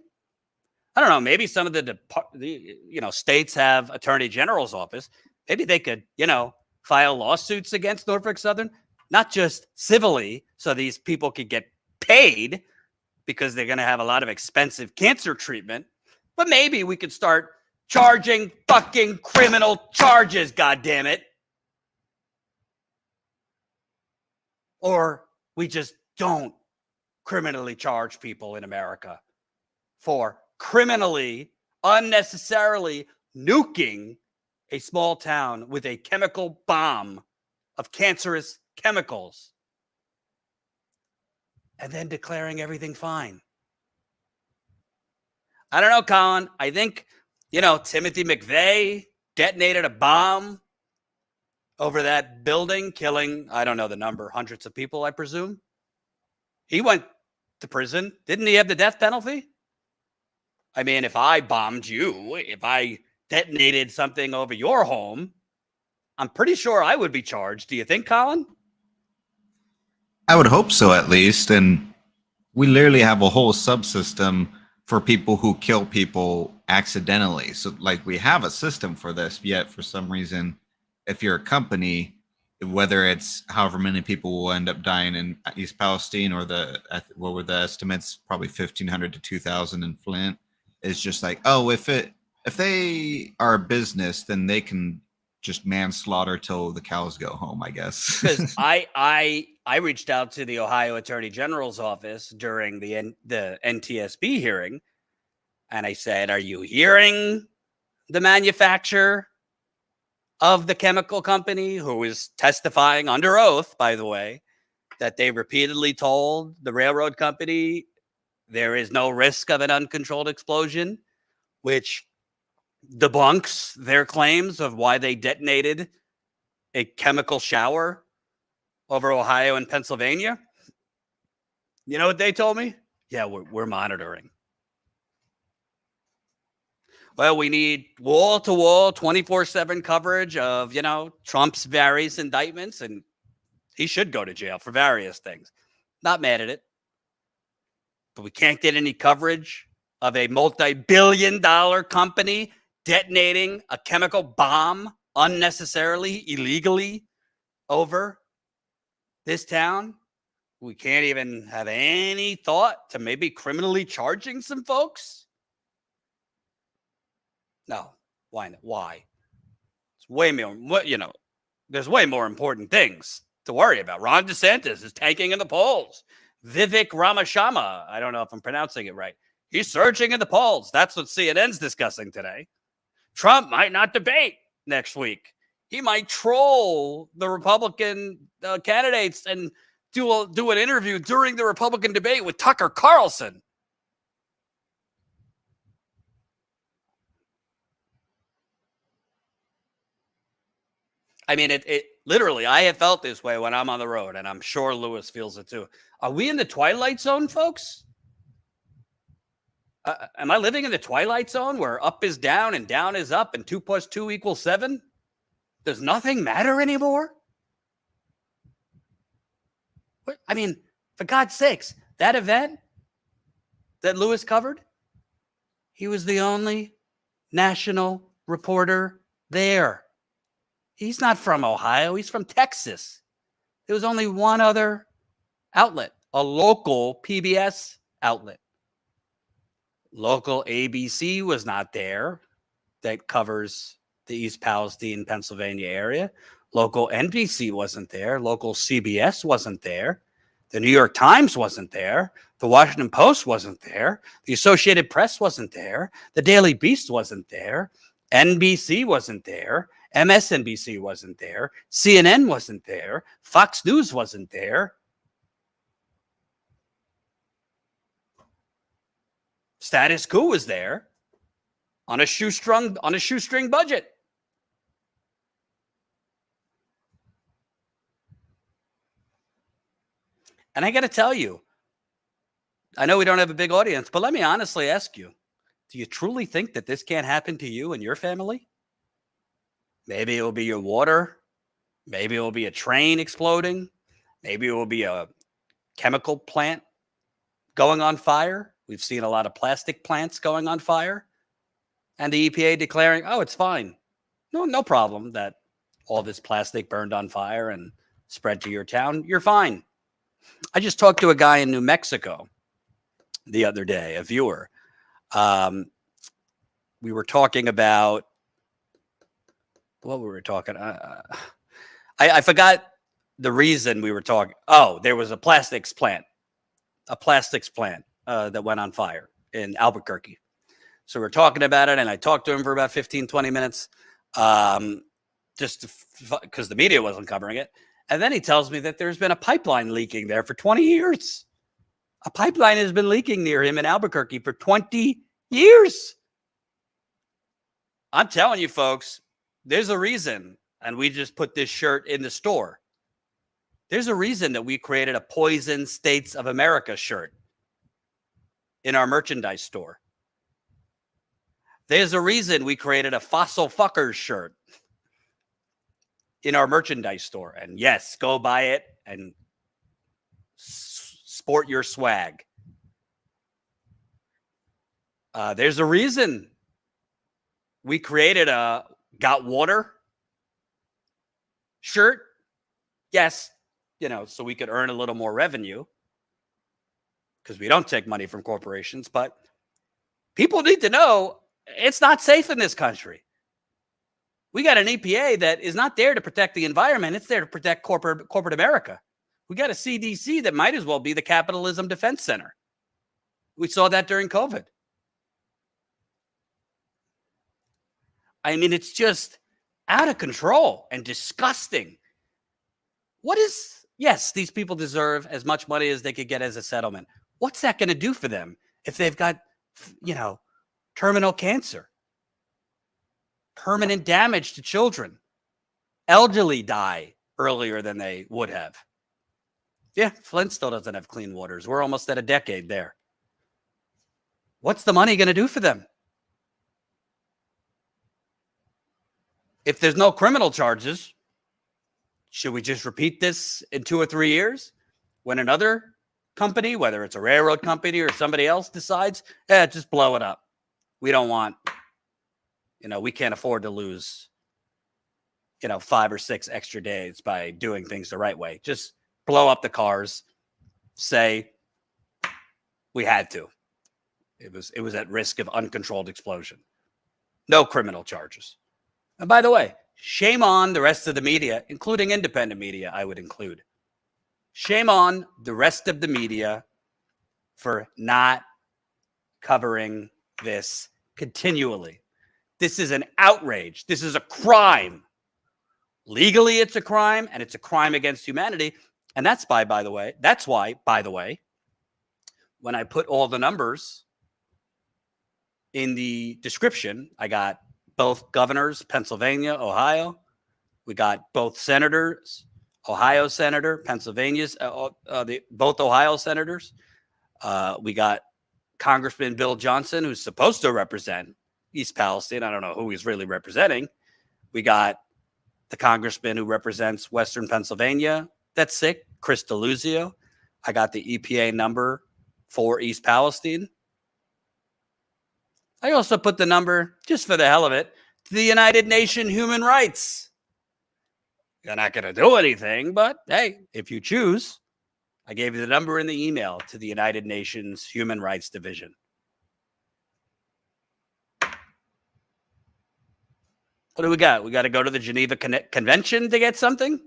I don't know. Maybe some of the states have attorney general's office. Maybe they could, file lawsuits against Norfolk Southern, not just civilly, so these people could get paid because they're going to have a lot of expensive cancer treatment. But maybe we could start charging fucking criminal charges, goddammit. Or we just don't criminally charge people in America for criminally, unnecessarily nuking a small town with a chemical bomb of cancerous chemicals and then declaring everything fine. I don't know, Colin. I think, Timothy McVeigh detonated a bomb over that building, killing, I don't know the number, hundreds of people, I presume. He went to prison. Didn't he have the death penalty? I mean, if I bombed you, if I detonated something over your home, I'm pretty sure I would be charged. Do you think, Colin? I would hope so, at least. And we literally have a whole subsystem for people who kill people accidentally. So, we have a system for this, yet for some reason, if you're a company, whether it's however many people will end up dying in East Palestine or what were the estimates, probably 1,500 to 2,000 in Flint, it's just if they are a business, then they can just manslaughter till the cows go home, I guess. Because I reached out to the Ohio Attorney General's office during the NTSB hearing, and I said, "Are you hearing the manufacturer of the chemical company, who is testifying under oath, by the way, that they repeatedly told the railroad company there is no risk of an uncontrolled explosion, which debunks their claims of why they detonated a chemical shower over Ohio and Pennsylvania?" You know what they told me? Yeah, we're monitoring. Well, we need wall-to-wall, 24/7 coverage of, Trump's various indictments, and he should go to jail for various things. Not mad at it. But we can't get any coverage of a multi-billion-dollar company detonating a chemical bomb unnecessarily, illegally over this town. We can't even have any thought to maybe criminally charging some folks. No, why not? Why? It's way more, there's way more important things to worry about. Ron DeSantis is tanking in the polls. Vivek Ramaswamy, I don't know if I'm pronouncing it right, he's surging in the polls. That's what CNN's discussing today. Trump might not debate next week. He might troll the Republican candidates and do an interview during the Republican debate with Tucker Carlson. I mean, it literally, I have felt this way when I'm on the road, and I'm sure Lewis feels it too. Are we in the twilight zone, folks? Am I living in the twilight zone where up is down and down is up and 2 + 2 = 7? Does nothing matter anymore? What? I mean, for God's sakes, that event that Lewis covered, he was the only national reporter there. He's not from Ohio. He's from Texas. There was only one other outlet, a local PBS outlet. Local ABC was not there, that covers the East Palestine, Pennsylvania area. Local NBC wasn't there. Local CBS wasn't there. The New York Times wasn't there. The Washington Post wasn't there. The Associated Press wasn't there. The Daily Beast wasn't there. NBC wasn't there. MSNBC wasn't there. CNN wasn't there. Fox News wasn't there. Status Coup was there on a shoestring budget. And I got to tell you, I know we don't have a big audience, but let me honestly ask you, do you truly think that this can't happen to you and your family? Maybe it will be your water. Maybe it will be a train exploding. Maybe it will be a chemical plant going on fire. We've seen a lot of plastic plants going on fire. And the EPA declaring, oh, it's fine. No problem that all this plastic burned on fire and spread to your town. You're fine. I just talked to a guy in New Mexico the other day, a viewer. We were talking about what we were talking. I forgot the reason we were talking. Oh, there was a plastics plant that went on fire in Albuquerque. So we're talking about it, and I talked to him for about 15, 20 minutes, just because the media wasn't covering it. And then he tells me that there's been a pipeline leaking there for 20 years. A pipeline has been leaking near him in Albuquerque for 20 years. I'm telling you, folks, there's a reason, and we just put this shirt in the store. There's a reason that we created a Poison States of America shirt in our merchandise store. There's a reason we created a Fossil Fuckers shirt in our merchandise store. And yes, go buy it and sport your swag. There's a reason we created a Got Water shirt. Yes, so we could earn a little more revenue because we don't take money from corporations. But people need to know it's not safe in this country. We got an EPA that is not there to protect the environment. It's there to protect corporate America. We got a CDC that might as well be the Capitalism Defense Center. We saw that during COVID. I mean, it's just out of control and disgusting. Yes, these people deserve as much money as they could get as a settlement. What's that going to do for them if they've got, terminal cancer, permanent damage to children, elderly die earlier than they would have? Yeah, Flint still doesn't have clean waters. We're almost at a decade there. What's the money going to do for them? If there's no criminal charges, should we just repeat this in 2 or 3 years when another company, whether it's a railroad company or somebody else, decides, just blow it up. We don't want, we can't afford to lose, 5 or 6 extra days by doing things the right way. Just blow up the cars, say we had to. It was at risk of uncontrolled explosion. No criminal charges. And by the way, shame on the rest of the media, including independent media, I would include. Shame on the rest of the media for not covering this continually. This is an outrage. This is a crime. Legally, it's a crime, and it's a crime against humanity. And that's why, by the way, when I put all the numbers in the description, I got both governors, Pennsylvania, Ohio. We got both senators, Ohio senator, Pennsylvania's, both Ohio senators. We got Congressman Bill Johnson, who's supposed to represent East Palestine. I don't know who he's really representing. We got the congressman who represents Western Pennsylvania that's sick, Chris DeLuzio. I got the EPA number for East Palestine. I also put the number, just for the hell of it, to the United Nations Human Rights. You're not going to do anything, but hey, if you choose, I gave you the number in the email to the United Nations Human Rights Division. What do we got? We got to go to the Geneva Convention to get something?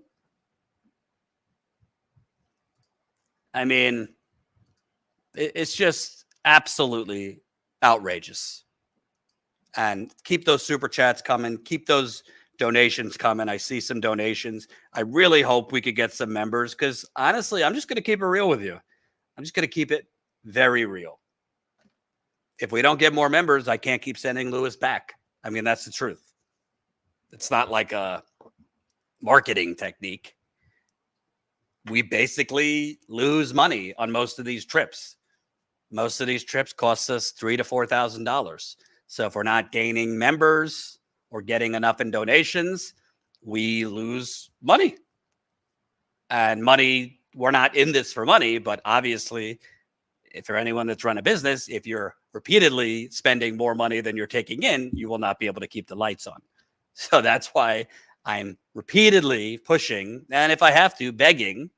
I mean, it's just absolutely outrageous. And keep those super chats coming. Keep those donations coming. I see some donations. I really hope we could get some members because honestly, I'm just going to keep it real with you. I'm just going to keep it very real. If we don't get more members, I can't keep sending Lewis back. I mean, that's the truth. It's not like a marketing technique. We basically lose money on most of these trips. Most of these trips cost us $3,000 to $4,000. So if we're not gaining members or getting enough in donations, we lose money. And money, we're not in this for money, but obviously, if you're anyone that's run a business, if you're repeatedly spending more money than you're taking in, you will not be able to keep the lights on. So that's why I'm repeatedly pushing, and if I have to, begging,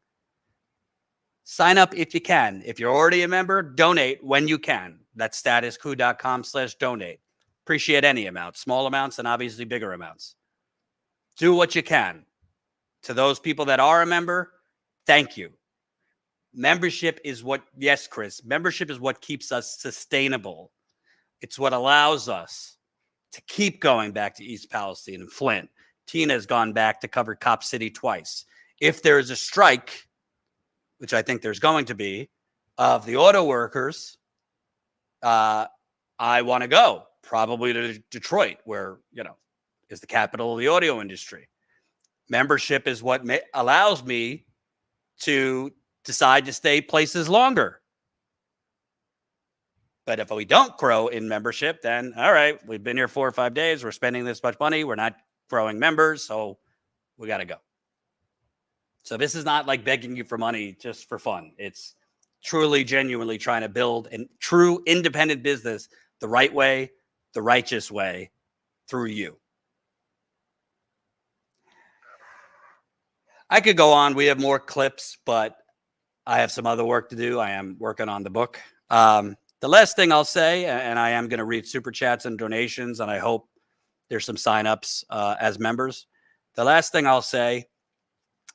sign up if you can. If you're already a member, donate when you can. That's statuscoup.com/donate. Appreciate any amount, small amounts and obviously bigger amounts. Do what you can. To those people that are a member, thank you. Membership is what, yes, Chris, membership is what keeps us sustainable. It's what allows us to keep going back to East Palestine and Flint. Tina has gone back to cover Cop City twice. If there is a strike, which I think there's going to be, of the auto workers, I want to go probably to Detroit, where, is the capital of the audio industry. Membership is what allows me to decide to stay places longer. But if we don't grow in membership, then all right, we've been here 4 or 5 days. We're spending this much money. We're not growing members, so we got to go. So this is not like begging you for money just for fun. It's truly, genuinely trying to build a true independent business the right way, the righteous way, through you. I could go on. We have more clips, but I have some other work to do. I am working on the book. The last thing I'll say, and I am going to read super chats and donations, and I hope There's some signups as members. The last thing I'll say,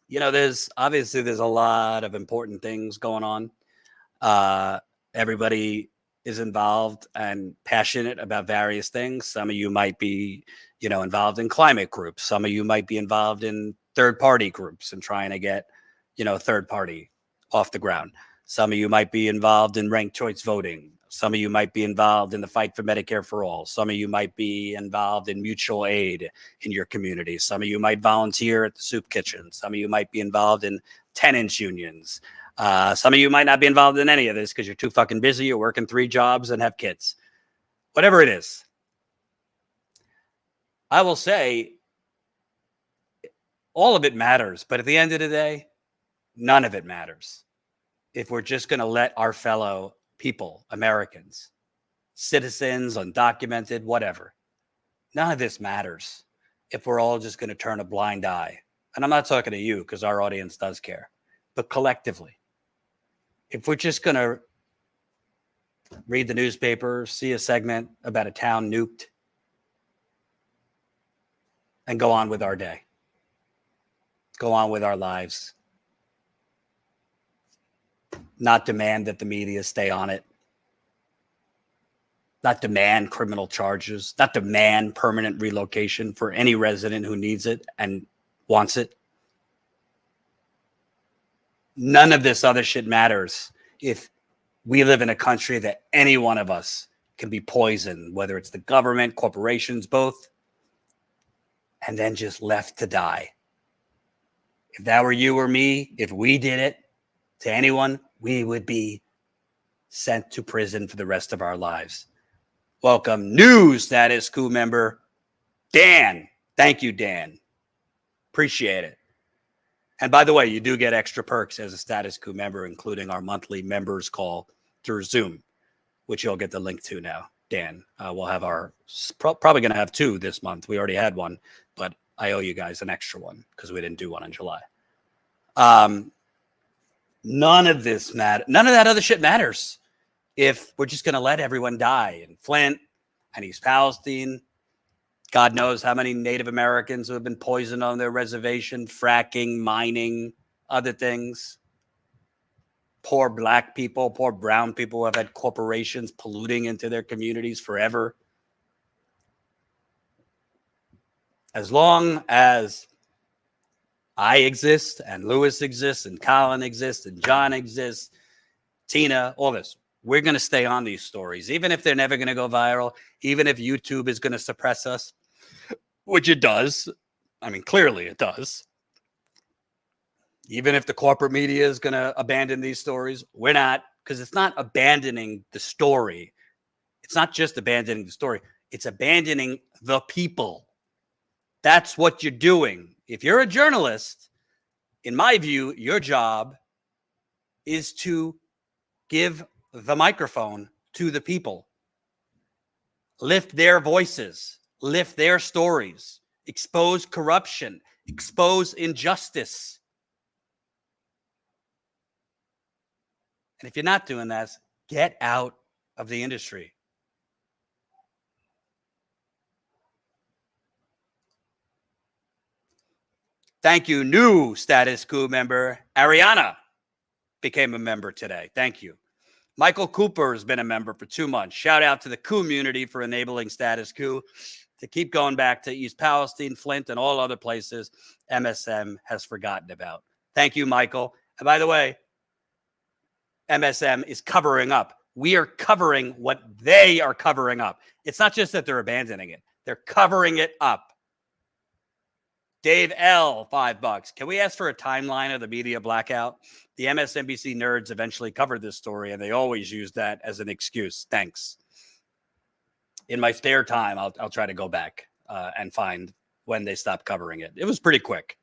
you know, there's a lot of important things going on. Everybody is involved and passionate about various things. Some of you might be, you know, involved in climate groups. Some of you might be involved in third-party groups and trying to get, you know, third party off the ground. Some of you might be involved in ranked choice voting. Some of you might be involved in the fight for Medicare for all. Some of you might be involved in mutual aid in your community. Some of you might volunteer at the soup kitchen. Some of you might be involved in tenants unions. Some of you might not be involved in any of this because you're too fucking busy. You're working 3 jobs and have kids. Whatever it is. I will say all of it matters, but at the end of the day, none of it matters if we're just going to let our fellow people, Americans, citizens, undocumented, whatever. None of this matters if we're all just going to turn a blind eye. And I'm not talking to you because our audience does care, but collectively, if we're just going to read the newspaper, see a segment about a town nuked, and go on with our day, go on with our lives, not demand that the media stay on it, not demand criminal charges, not demand permanent relocation for any resident who needs it and wants it. None of this other shit matters if we live in a country that any one of us can be poisoned, whether it's the government, corporations, both, and then just left to die. If that were you or me, if we did it to anyone, we would be sent to prison for the rest of our lives. Welcome, new Status Coup member, Dan. Thank you, Dan. Appreciate it. And by the way, you do get extra perks as a Status Coup member, including our monthly members call through Zoom, which you'll get the link to now, Dan. We'll have our, probably going to have 2 this month. We already had one, but I owe you guys an extra one because we didn't do one in July. None of this matters. None of that other shit matters if we're just going to let everyone die in Flint and East Palestine. God knows how many Native Americans who have been poisoned on their reservation, fracking, mining, other things. Poor black people, poor brown people who have had corporations polluting into their communities forever. As long as I exist and Lewis exists and Colin exists and John exists, Tina, all this, we're going to stay on these stories, even if they're never going to go viral, even if YouTube is going to suppress us, which it does. I mean, clearly it does. Even if the corporate media is going to abandon these stories, we're not, because it's not abandoning the story. It's not just abandoning the story. It's abandoning the people. That's what you're doing. If you're a journalist, in my view, your job is to give the microphone to the people. Lift their voices, lift their stories, expose corruption, expose injustice. And if you're not doing that, get out of the industry. Thank you, new Status Coup member. Ariana became a member today. Thank you. Michael Cooper has been a member for 2 months. Shout out to the community for enabling Status Coup to keep going back to East Palestine, Flint, and all other places MSM has forgotten about. Thank you, Michael. And by the way, MSM is covering up. We are covering what they are covering up. It's not just that they're abandoning it. They're covering it up. Dave L, $5. Can we ask for a timeline of the media blackout? The MSNBC nerds eventually covered this story, and they always use that as an excuse. Thanks. In my spare time, I'll try to go back and find when they stopped covering it. It was pretty quick.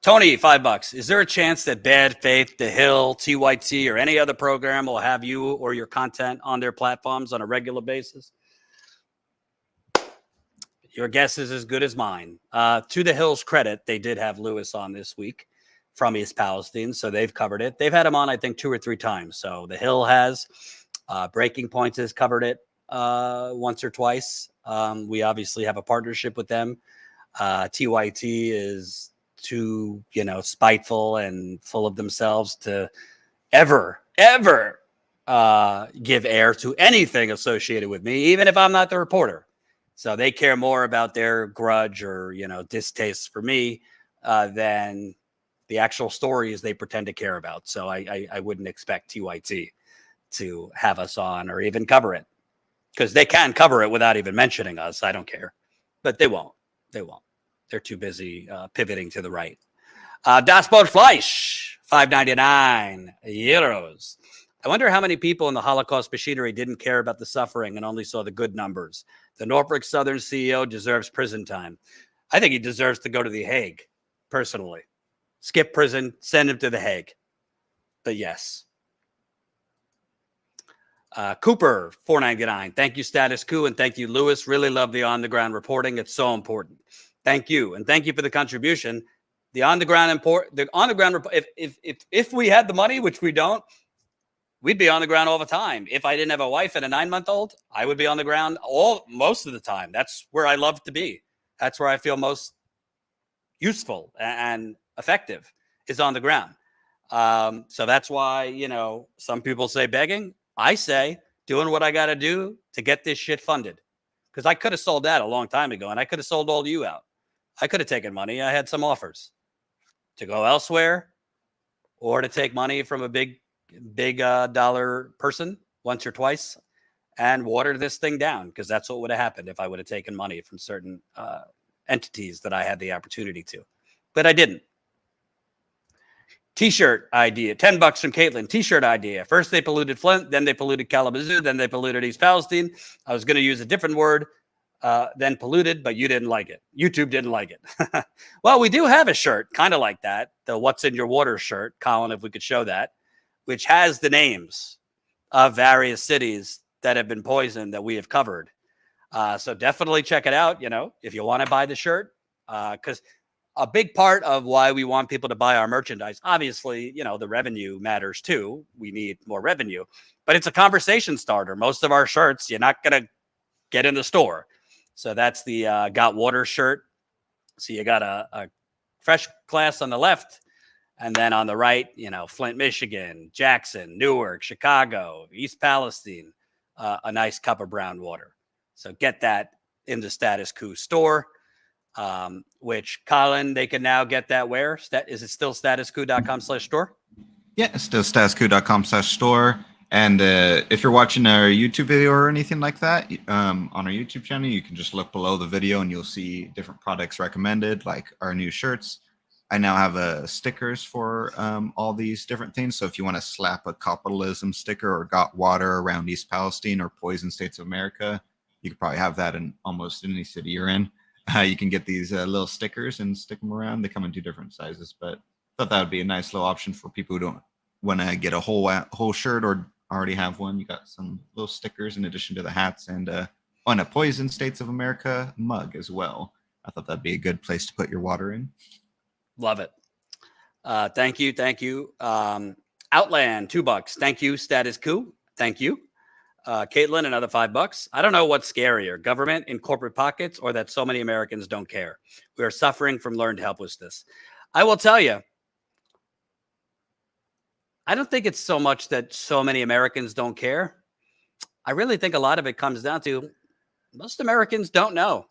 Tony, $5. Is there a chance that Bad Faith, The Hill, TYT, or any other program will have you or your content on their platforms on a regular basis? Your guess is as good as mine. To The Hill's credit, they did have Lewis on this week from East Palestine, so they've covered it. They've had him on, I think, 2 or 3 times. So The Hill has. Breaking Points has covered it. once or twice. We obviously have a partnership with them. TYT is too, spiteful and full of themselves to ever give air to anything associated with me, even if I'm not the reporter. So they care more about their grudge or, distaste for me than the actual stories they pretend to care about. So I wouldn't expect TYT to have us on or even cover it, because they can cover it without even mentioning us. I don't care, but they won't. They're too busy pivoting to the right. Das Brot Fleisch, 5.99 euros. I wonder how many people in the Holocaust machinery didn't care about the suffering and only saw the good numbers. The Norfolk Southern CEO deserves prison time. I think he deserves to go to The Hague, personally. Skip prison, send him to The Hague. But yes. Cooper, 4.99. Thank you, Status Coup, and thank you, Lewis. Really love the on-the-ground reporting. It's so important. Thank you, and thank you for the contribution. The on-the-ground if we had the money, which we don't, we'd be on the ground all the time. If I didn't have a wife and a 9-month-old, I would be on the ground most of the time. That's where I love to be. That's where I feel most useful and effective, is on the ground. So that's why, some people say begging. I say doing what I got to do to get this shit funded, because I could have sold that a long time ago, and I could have sold all of you out. I could have taken money. I had some offers to go elsewhere or to take money from a big dollar person once or twice and water this thing down, because that's what would have happened if I would have taken money from certain entities that I had the opportunity to. But I didn't. T-shirt idea, $10 from Caitlin. T-shirt idea. First they polluted Flint, then they polluted Kalamazoo, then they polluted East Palestine. I was going to use a different word than polluted, but you didn't like it. YouTube didn't like it. Well, we do have a shirt kind of like that, the What's in Your Water shirt, Colin, if we could show that, which has the names of various cities that have been poisoned that we have covered. So definitely check it out, if you want to buy the shirt, because a big part of why we want people to buy our merchandise, obviously, the revenue matters too. We need more revenue, but it's a conversation starter. Most of our shirts, you're not going to get in the store. So that's the Got Water shirt. So you got a fresh class on the left, and then on the right, Flint, Michigan, Jackson, Newark, Chicago, East Palestine, a nice cup of brown water. So get that in the Status Coup store. Which, Colin, they can now get that where? Is it still statuscoup.com/store? Yeah, it's still statuscoup.com/store. And if you're watching our YouTube video or anything like that, on our YouTube channel, you can just look below the video and you'll see different products recommended, like our new shirts. I now have stickers for all these different things. So if you want to slap a capitalism sticker or Got Water around East Palestine or Poison States of America, you could probably have that in almost any city you're in. You can get these little stickers and stick them around. They come in 2 different sizes, but I thought that would be a nice little option for people who don't want to get a whole shirt or already have one. You got some little stickers in addition to the hats, and on a Poison States of America mug as well. I thought that'd be a good place to put your water in. Love it. Thank you. Outland, $2. Thank you, Status Coup. Thank you. Caitlin, another $5. I don't know what's scarier, government in corporate pockets or that so many Americans don't care. We are suffering from learned helplessness. I will tell you, I don't think it's so much that so many Americans don't care. I really think a lot of it comes down to most Americans don't know.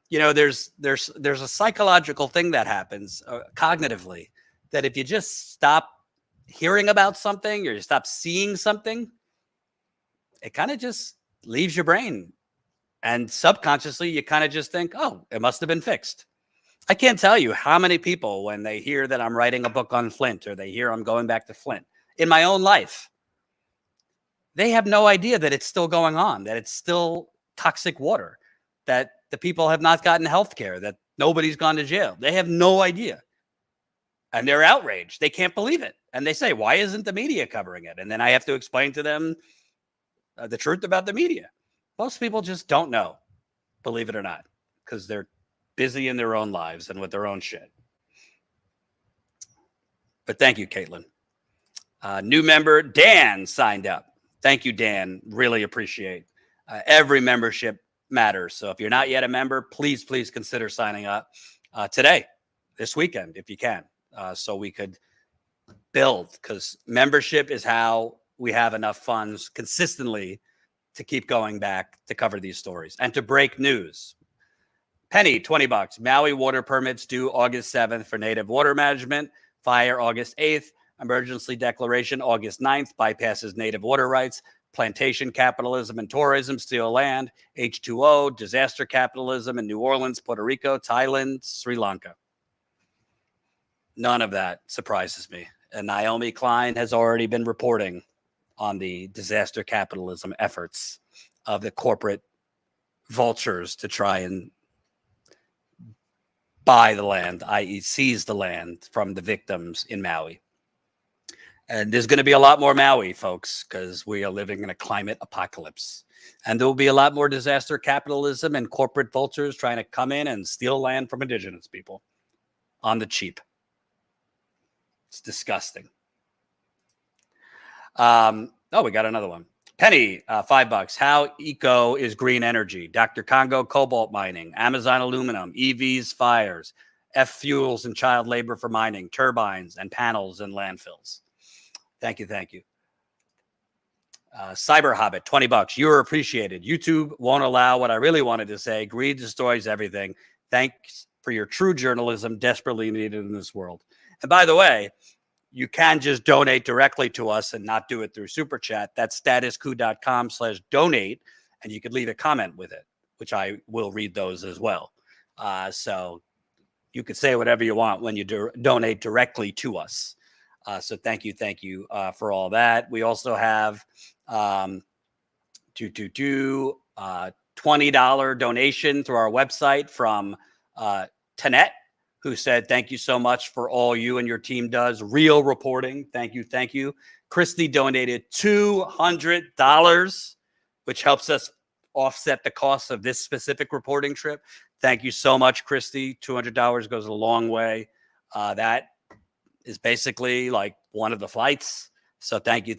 There's a psychological thing that happens cognitively, that if you just stop hearing about something or you stop seeing something, it kind of just leaves your brain. And subconsciously, you kind of just think, oh, it must have been fixed. I can't tell you how many people, when they hear that I'm writing a book on Flint or they hear I'm going back to Flint in my own life, they have no idea that it's still going on, that it's still toxic water, that the people have not gotten health care, that nobody's gone to jail. They have no idea. And they're outraged. They can't believe it. And they say, why isn't the media covering it? And then I have to explain to them the truth about the media. Most people just don't know, believe it or not, because they're busy in their own lives and with their own shit. But thank you, Caitlin. New member Dan signed up. Thank you, Dan. Really appreciate Every membership matters. So if you're not yet a member, please consider signing up today, this weekend, if you can, so we could build, because membership is how we have enough funds consistently to keep going back to cover these stories and to break news. Penny, $20. Maui water permits due August 7th for native water management. Fire August 8th. Emergency declaration August 9th. Bypasses native water rights. Plantation capitalism and tourism steal land. H2O, disaster capitalism in New Orleans, Puerto Rico, Thailand, Sri Lanka. None of that surprises me. And Naomi Klein has already been reporting on the disaster capitalism efforts of the corporate vultures to try and buy the land, i.e. seize the land from the victims in Maui. And there's going to be a lot more Maui, folks, because we are living in a climate apocalypse. And there will be a lot more disaster capitalism and corporate vultures trying to come in and steal land from indigenous people on the cheap. It's disgusting. We got another one. Penny, $5. How eco is green energy? Dr. Congo cobalt mining, Amazon aluminum, EVs, fires, F fuels and child labor for mining, turbines and panels in landfills. Thank you. Cyber Hobbit, $20. You are appreciated. YouTube won't allow what I really wanted to say. Greed destroys everything. Thanks for your true journalism, desperately needed in this world. And by the way, you can just donate directly to us and not do it through Super Chat. That's statuscoup.com/donate, and you could leave a comment with it, which I will read those as well. So you could say whatever you want when you donate directly to us. So thank you for all that. We also have $20 donation through our website from Tanette, who said, thank you so much for all you and your team does. Real reporting. Thank you. Christy donated $200, which helps us offset the cost of this specific reporting trip. Thank you so much, Christy. $200 goes a long way. That is basically like one of the flights. So thank you.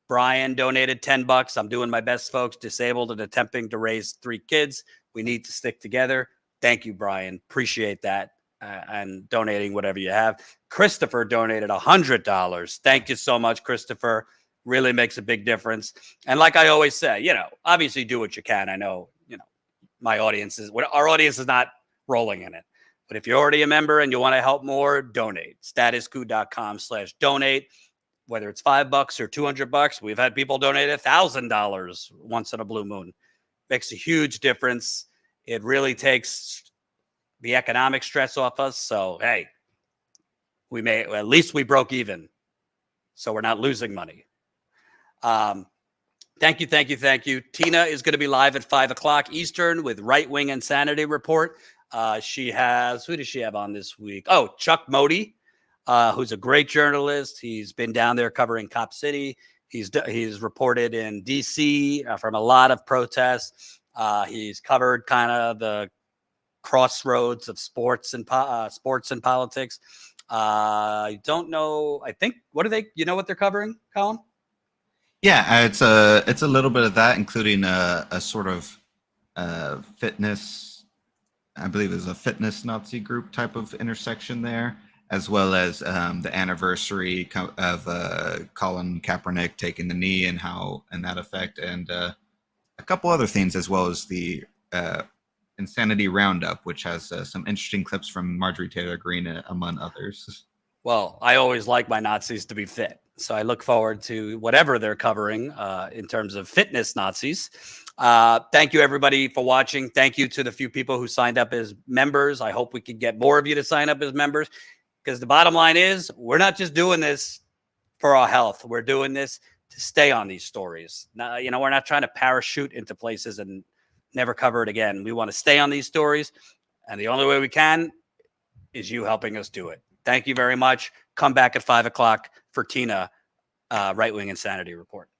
Brian donated $10. I'm doing my best, folks. Disabled and attempting to raise 3 kids. We need to stick together. Thank you, Brian. Appreciate that and donating whatever you have. Christopher donated $100. Thank you so much, Christopher. Really makes a big difference. And like I always say, obviously do what you can. I know, our audience is not rolling in it. But if you're already a member and you want to help more, donate. statuscoup.com/donate. Whether it's $5 or $200, we've had people donate $1,000 once in a blue moon. Makes a huge difference. It really takes the economic stress off us. So, hey, at least we broke even. So we're not losing money. Thank you. Tina is going to be live at 5:00 Eastern with Right Wing Insanity Report. Who does she have on this week? Oh, Chuck Modi, who's a great journalist. He's been down there covering Cop City. He's reported in DC from a lot of protests. He's covered kind of the crossroads of sports and politics. I don't know. I think what they're covering, Colin? Yeah, it's a little bit of that, including a sort of fitness. I believe it's a fitness Nazi group type of intersection there, as well as the anniversary of Colin Kaepernick taking the knee and that effect, and a couple other things, as well as the Insanity Roundup, which has some interesting clips from Marjorie Taylor Greene, among others. Well, I always like my Nazis to be fit, so I look forward to whatever they're covering in terms of fitness Nazis. Thank you, everybody, for watching. Thank you to the few people who signed up as members. I hope we can get more of you to sign up as members, because the bottom line is we're not just doing this for our health. We're doing this to stay on these stories. Now, we're not trying to parachute into places and never cover it again. We want to stay on these stories, and the only way we can is you helping us do it. Thank you very much. Come back at 5:00 for Tina, Right Wing Insanity Report.